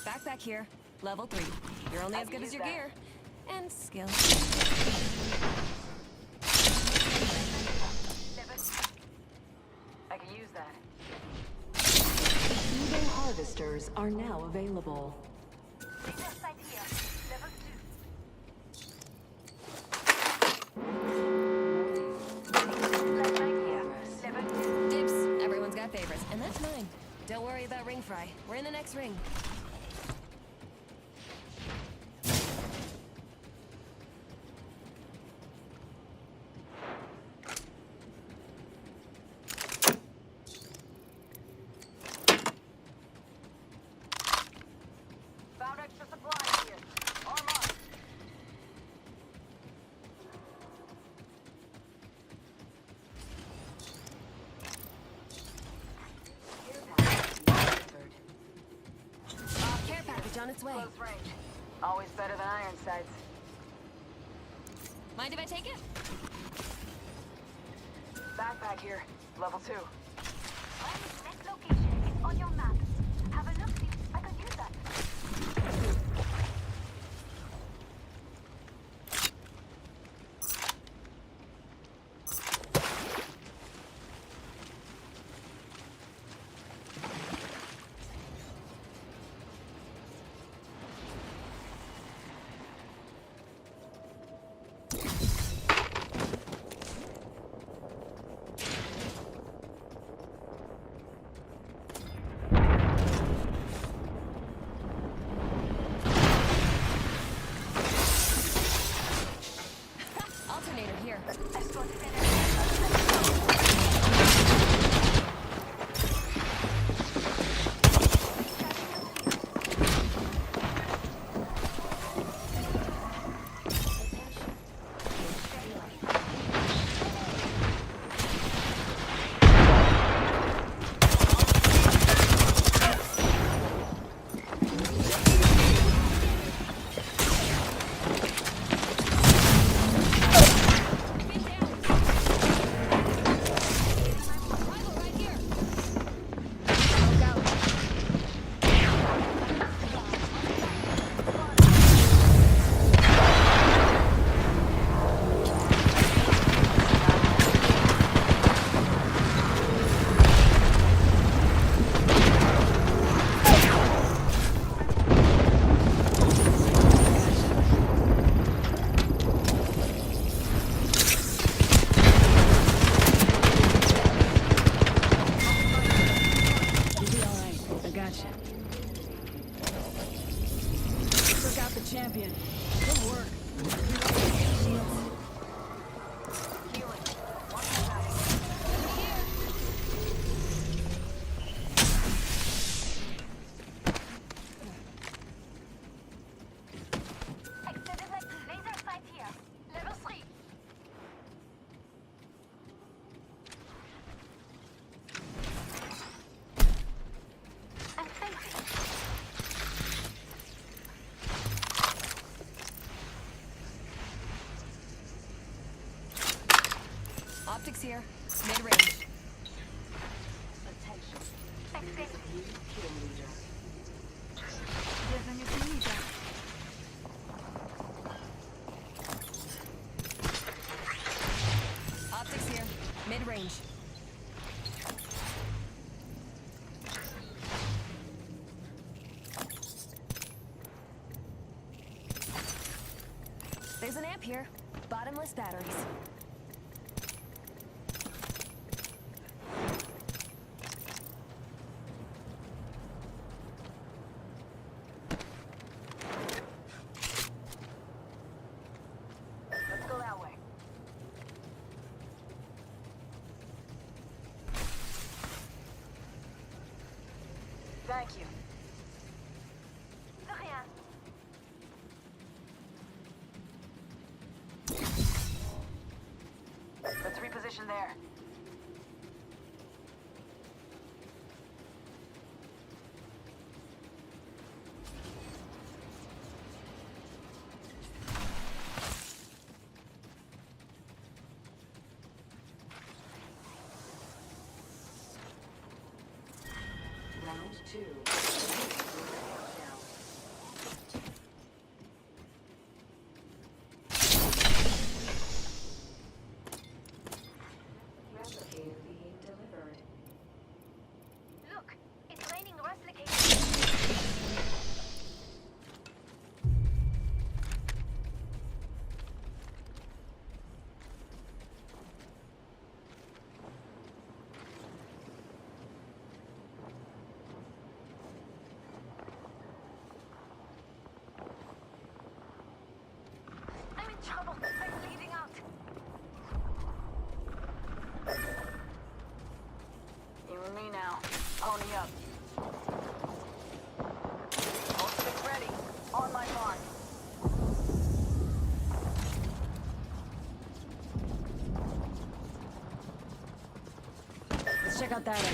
Backpack here. Level 3. You're only as good as your gear. And skill. I can use that. Evo harvesters are now available. Laser sight here. Level 2. Flashlight here. Level 2. Dibs. Everyone's got favorites. And that's mine. Don't worry about ring fry. We're in the next ring. Found extra supplies here. Arm up. Care package on its way. Close range. Always better than iron sights. Mind if I take it? Backpack here. Level 2. Ring's next location is on your map. Have a look, see if I can use that. champion. Good work. Healing. Watch your back. Extended laser sight here. Level 3. I'm sensing. Optics here. Mid-range. Attention. Extended. New kill leader. Bienvenue chez Ninja. Optics here. Mid-range. There's an amp here. Bottomless batteries. Let's go that way. Thank you. De rien. Let's reposition there. Round 2. Replicator being delivered. Look, it's raining replicators. I'm in trouble. I'm bleeding out. You and me now. Pony up. All stick ready. On my mark. Let's check out that area.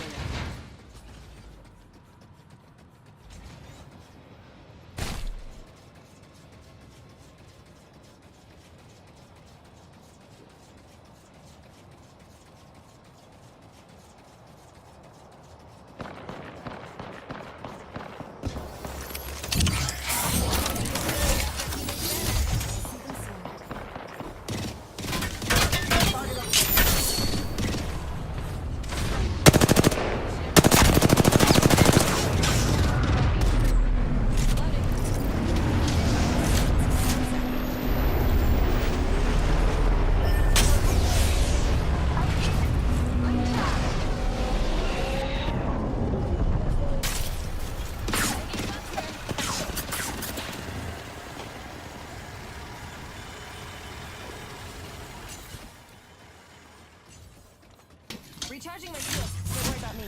Recharging my shield. Don't worry about me.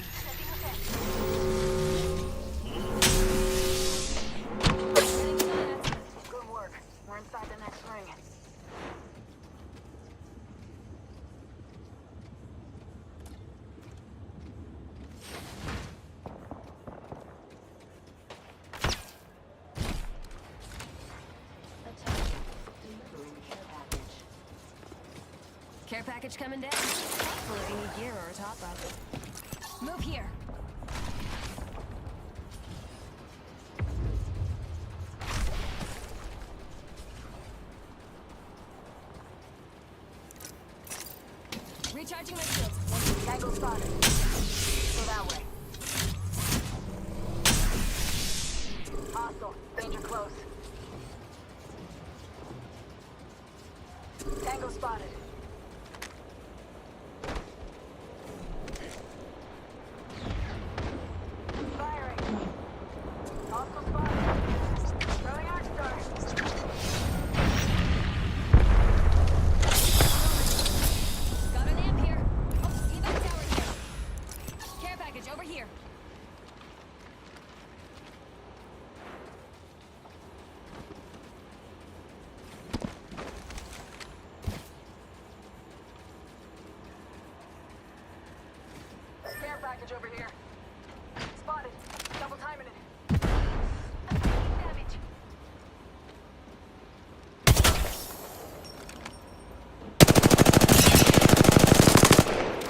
Good work. We're inside the next ring. Attention. Delivering care package. Care package coming down. Hopefully we need gear or a top up. Move here. Recharging my shields. Tango spotted. Go that way. Hostile. Danger close. Tango spotted. Firing. Hostile spotted. Throwing arc star. package over here. Spotted. Double timing it. I'm taking damage.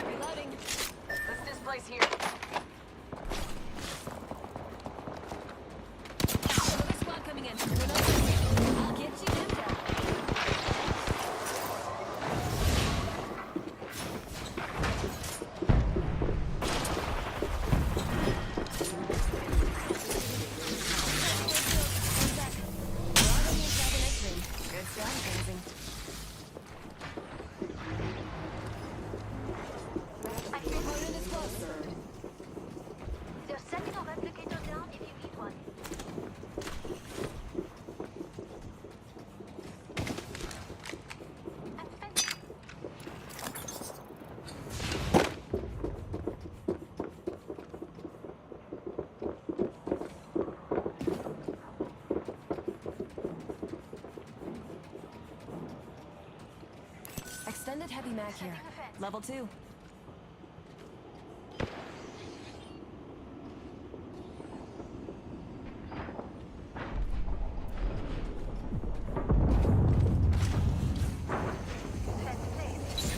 Reloading. Let's displace here. Another squad coming in. They're not moving. I'll get you them down. Good stuff, amazing. I hear Opponent is close. they're setting a replicator down if you need one. I'm fencing. Extended heavy mag here. Level 2. Fence placed.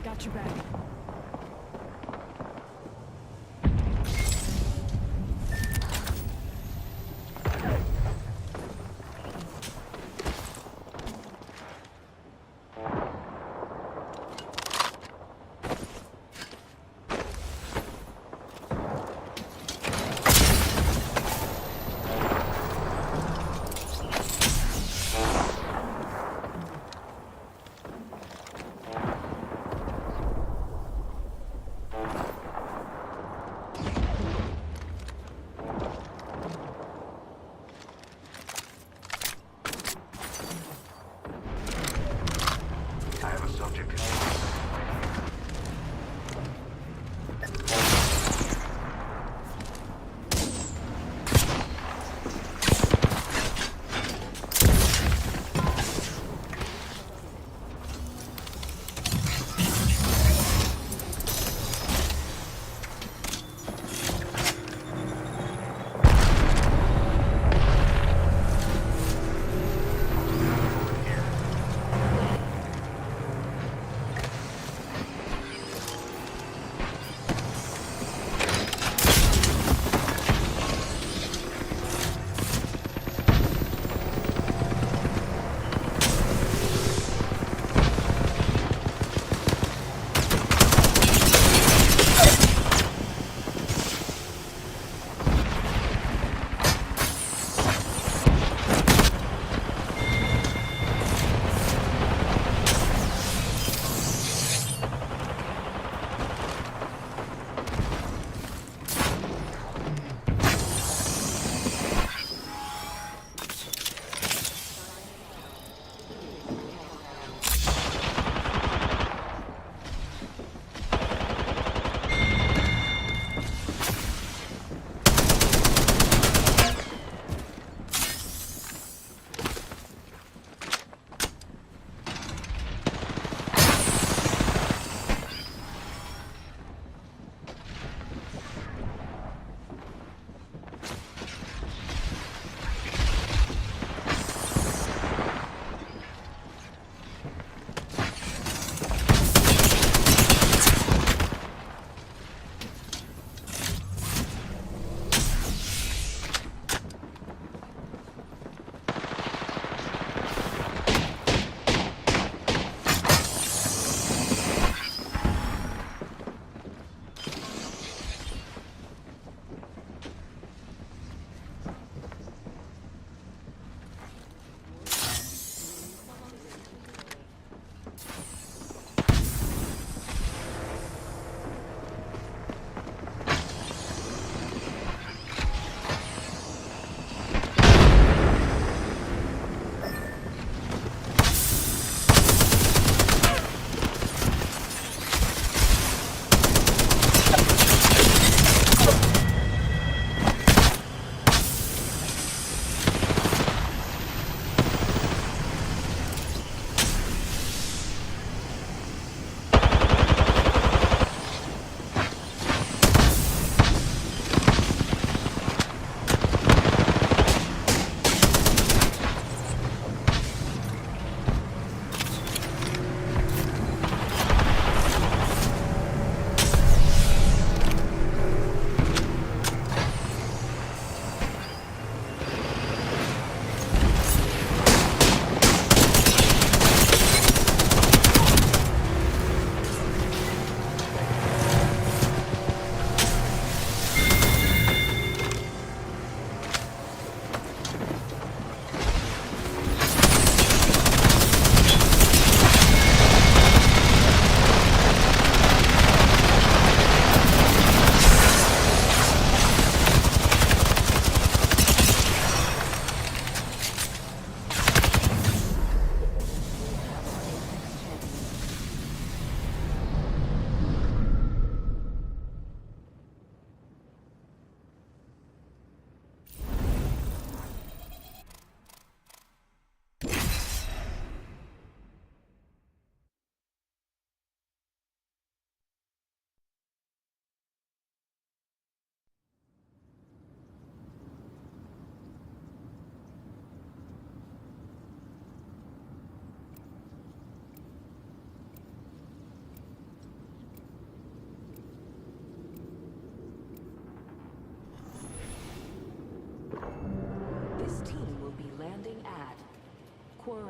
Got your back. I have a subject.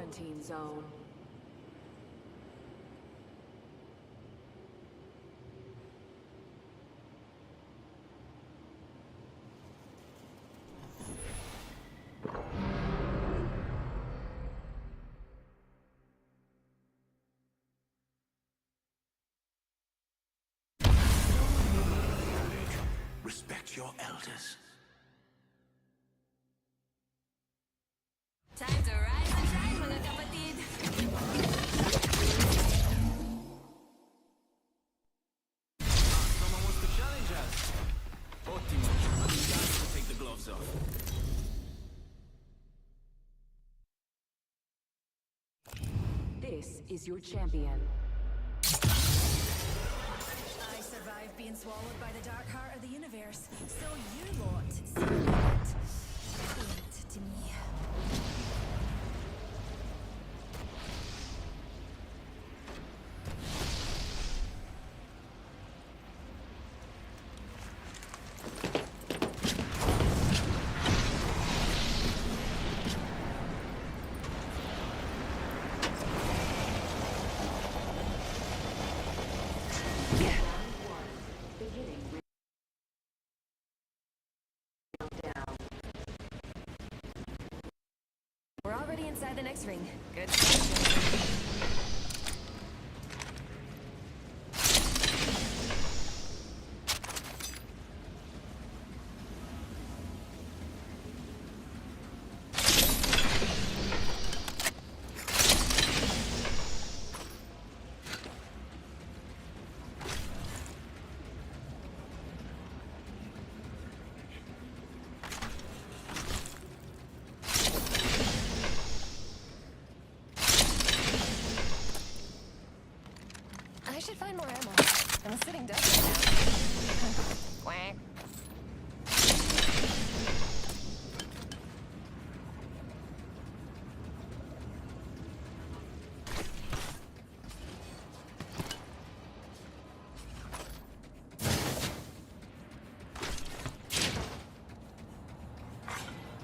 quarantine zone. Respect your elders. Time to rise and shine, mga kapatid. Someone wants to challenge us. Ottimo. I'm dying to take the gloves off. This is your champion. I survived being swallowed by the dark heart of the universe. So you lot see it. It to me. We're already inside the next ring. Good stuff. I should find more ammo. I'm a sitting duck right now. Quack.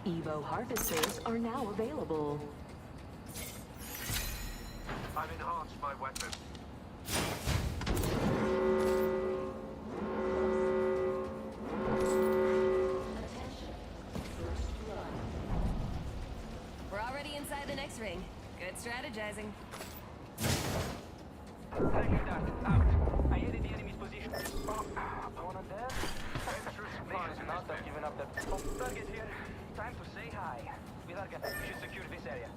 Evo harvesters are now available. I've enhanced my weapon. We're already inside the next ring. Good strategizing. Taking that out. I hit the enemy's position. Opponent there. Extra supplies not have given up the target here. Time to say hi. Vidarka, you should secure this area.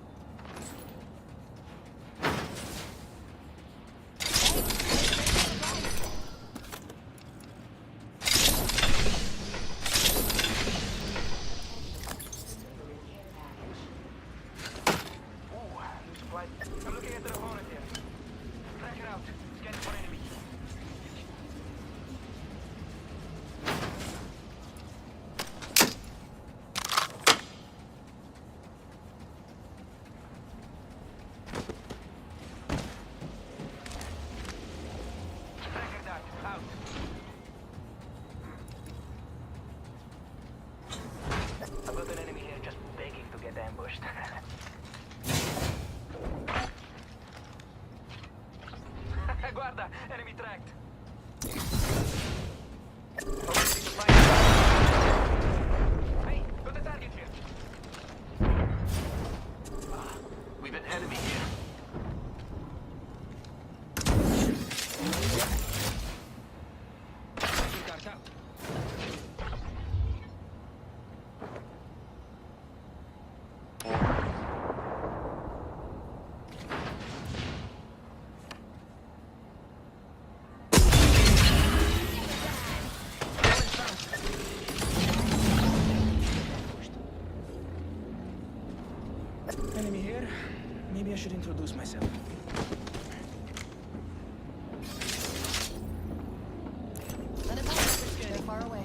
I'm looking at the opponent here. Track it out. Scan for enemy. Tracker that. Out. I've got an enemy here just begging to get ambushed. Guarda, enemy tracked. Hey, got the target here. We've an enemy here. Guards out. Enemy here. Maybe I should introduce myself. Let it pass. They're far away.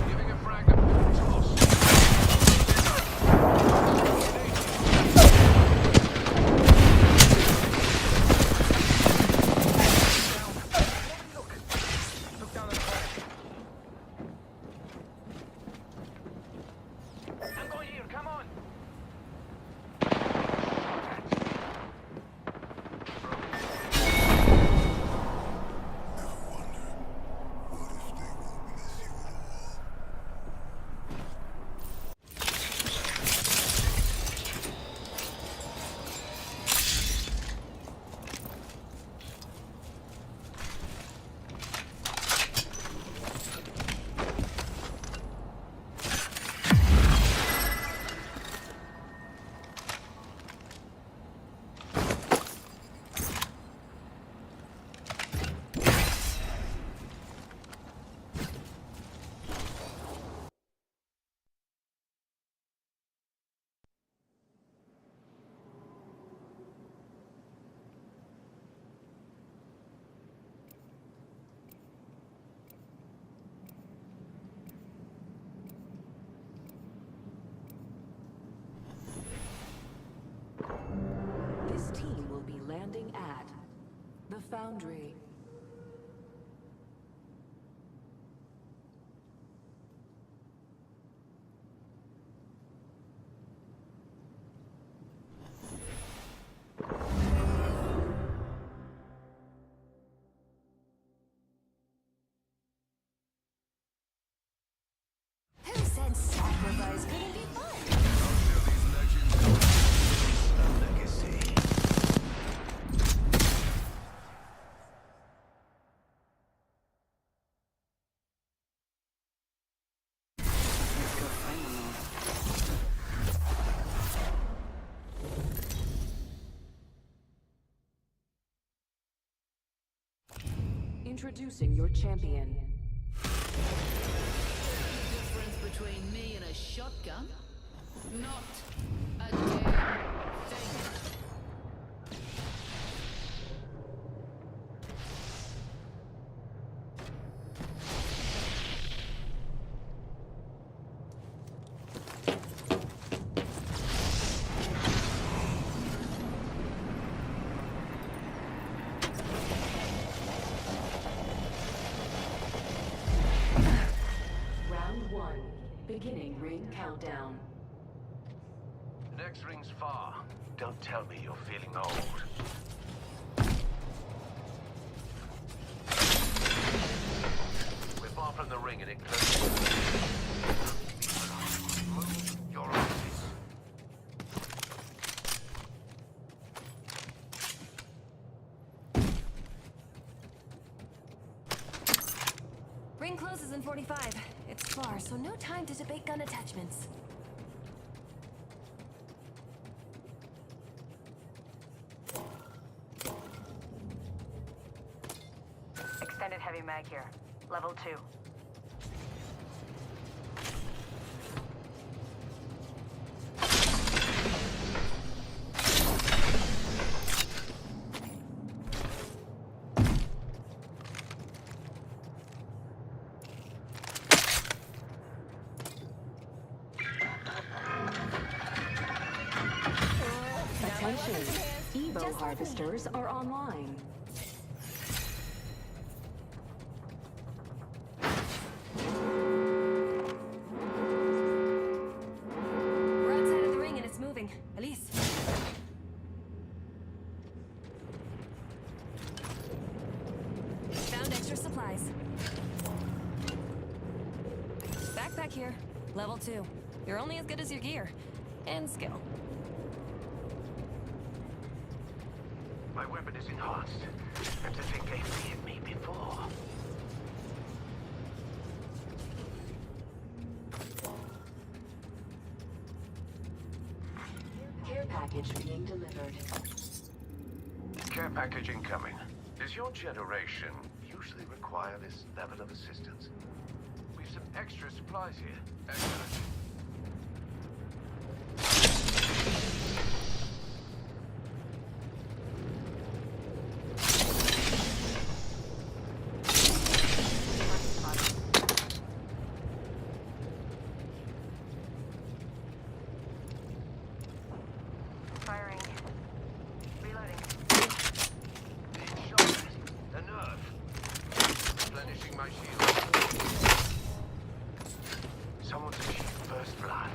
Giving a frag. Close. The Foundry. Who said sacrifice couldn't be fun? Introducing your champion. Difference between me and a shotgun? Not a damn thing. Round 1. Beginning ring countdown. Next ring's far. Don't tell me you're feeling old. We're far from the ring and it closes. Move your eyes. Ring closes in 45. It's far, so no time to debate gun attachments. Extended heavy mag here. Level 2. Attention! Evo harvesters are online. We're outside of the ring and it's moving. Elise. Found extra supplies. Backpack here. Level 2. You're only as good as your gear. And skill. My weapon is enhanced. And to think they feared me before. Care package being delivered. Care package incoming. Does your generation usually require this level of assistance? We've some extra supplies here. Excellent. Firing. Reloading. Being shot at. A nerve. Replenishing my shield. Someone's achieved first blood.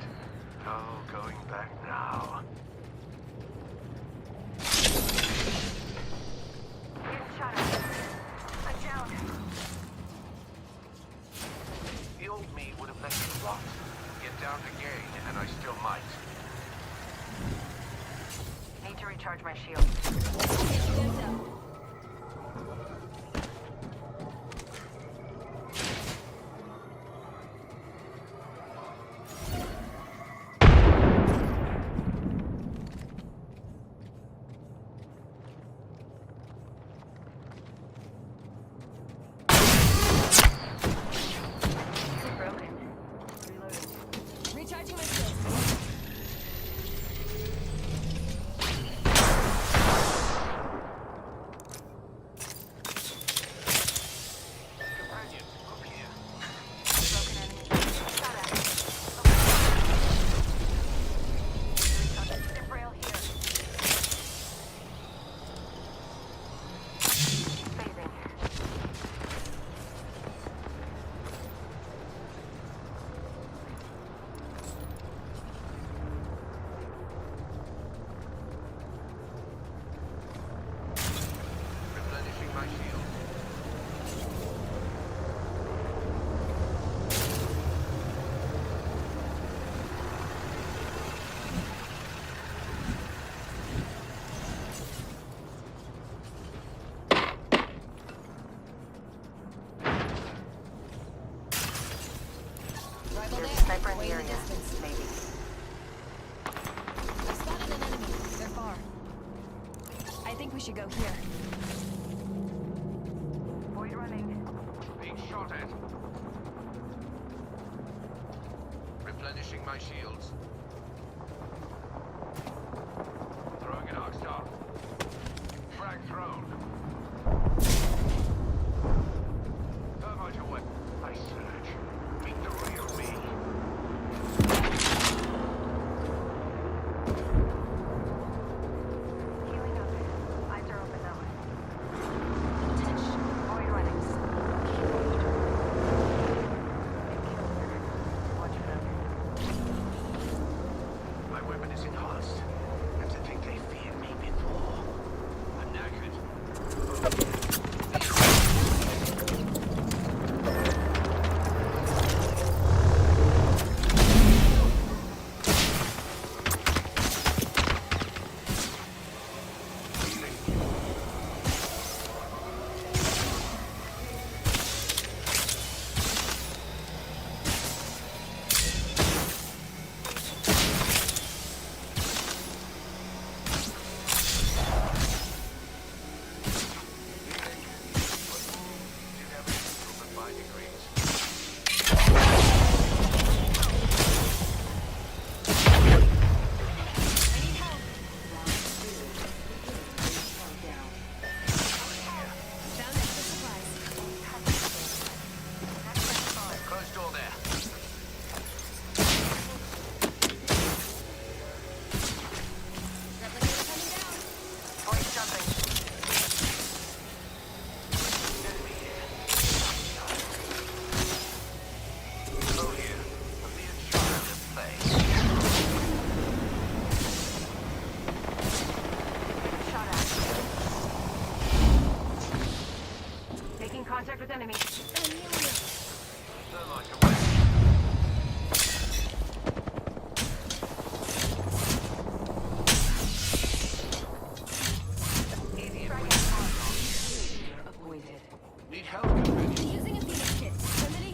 Oh, going back now. Getting shot at. I'm down. The old me would have let me rot. Get down again, and I still might. Need to recharge my shield. Get up. Broken. Reloading. Recharging my shield. we should go here. Void running. Being shot at. Replenishing my shields. Throwing an arc star. Frag thrown. Thermite away. I surge. Meet the real me. Healing up. Eyes are open now. Void running. Watch it up. My weapon is enhanced. And to think they feared me before. I'm knackered. Found extra supplies. Close door there. Replicator coming down. Void jumping. Oh, here. A mere child at play. Shot at. Making contact with enemy. Thermite away. Avoided. Need help, companion? Using a Phoenix kit. Somebody.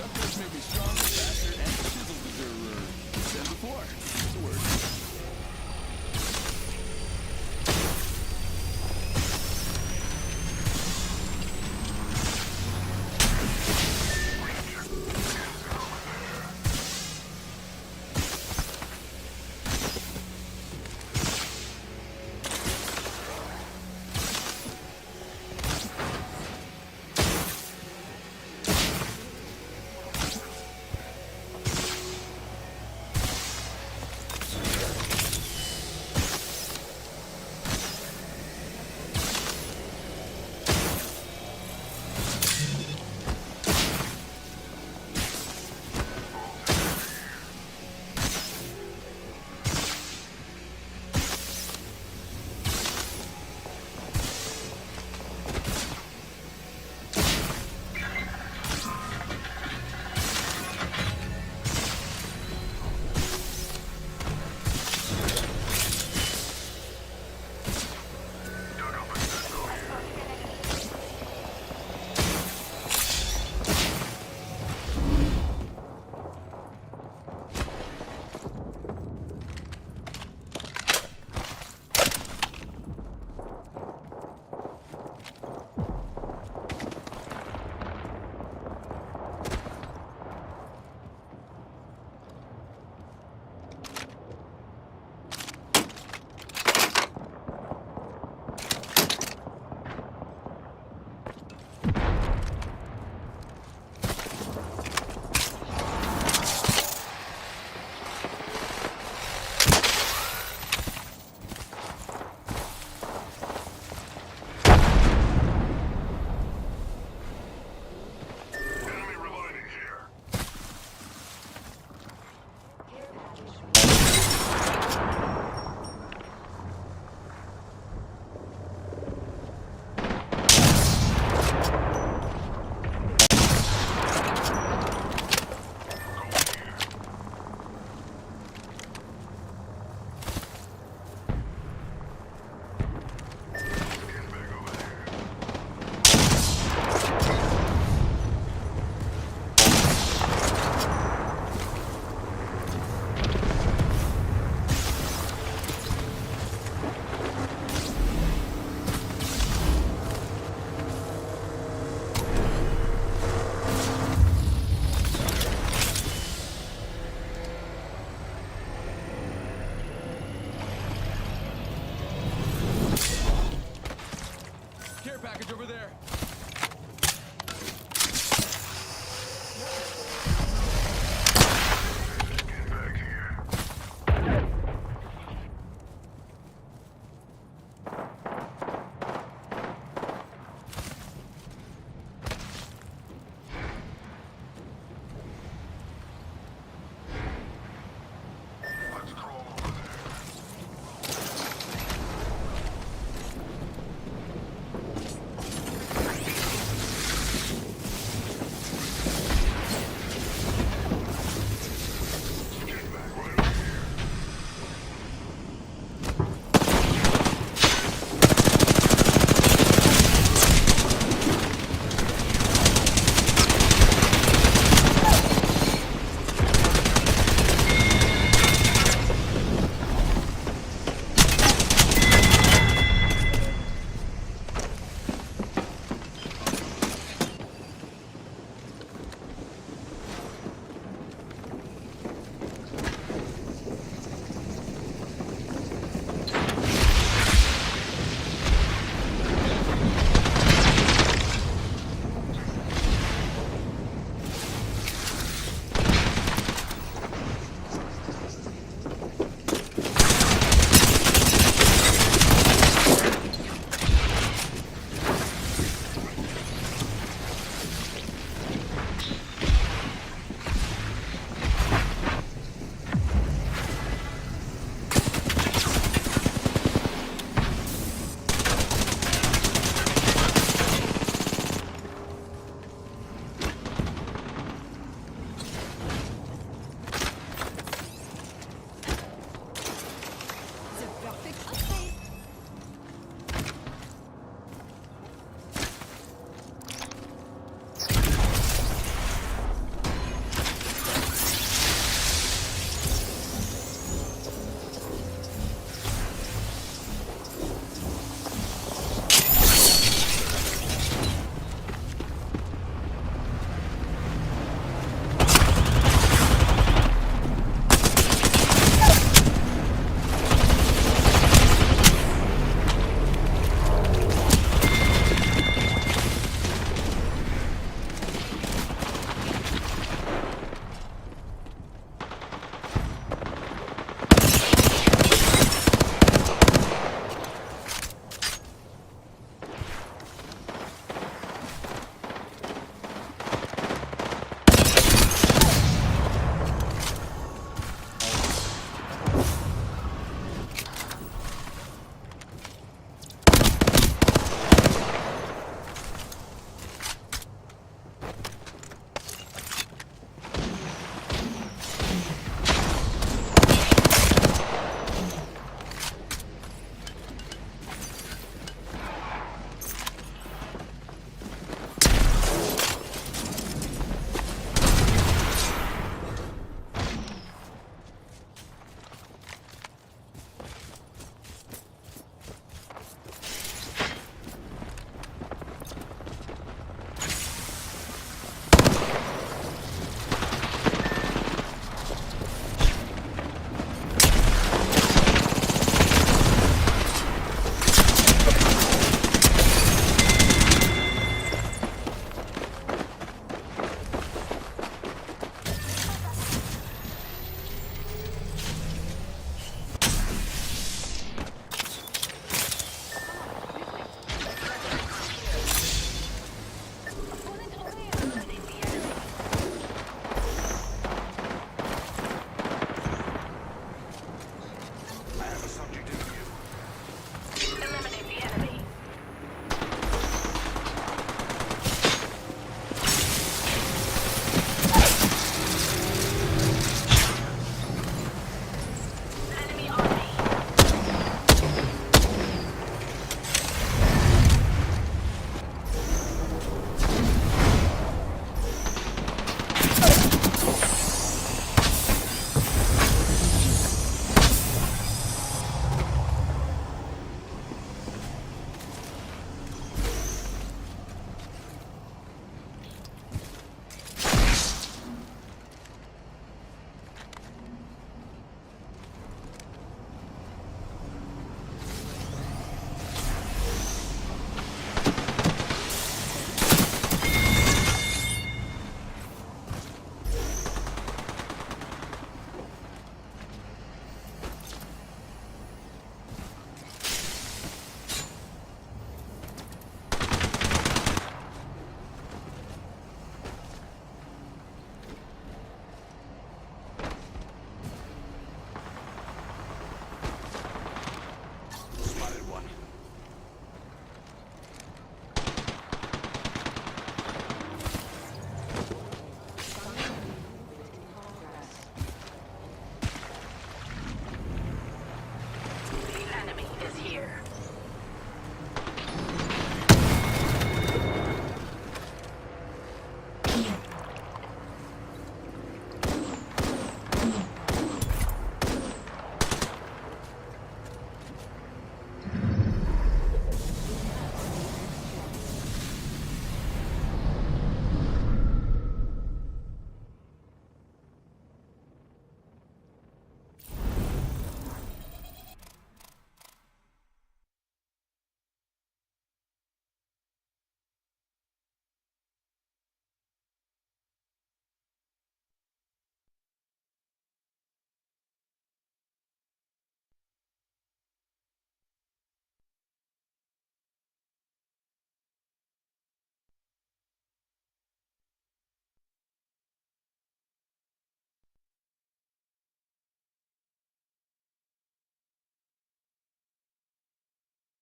upgrades make me stronger, faster, and chisel deserver than before. It's a word.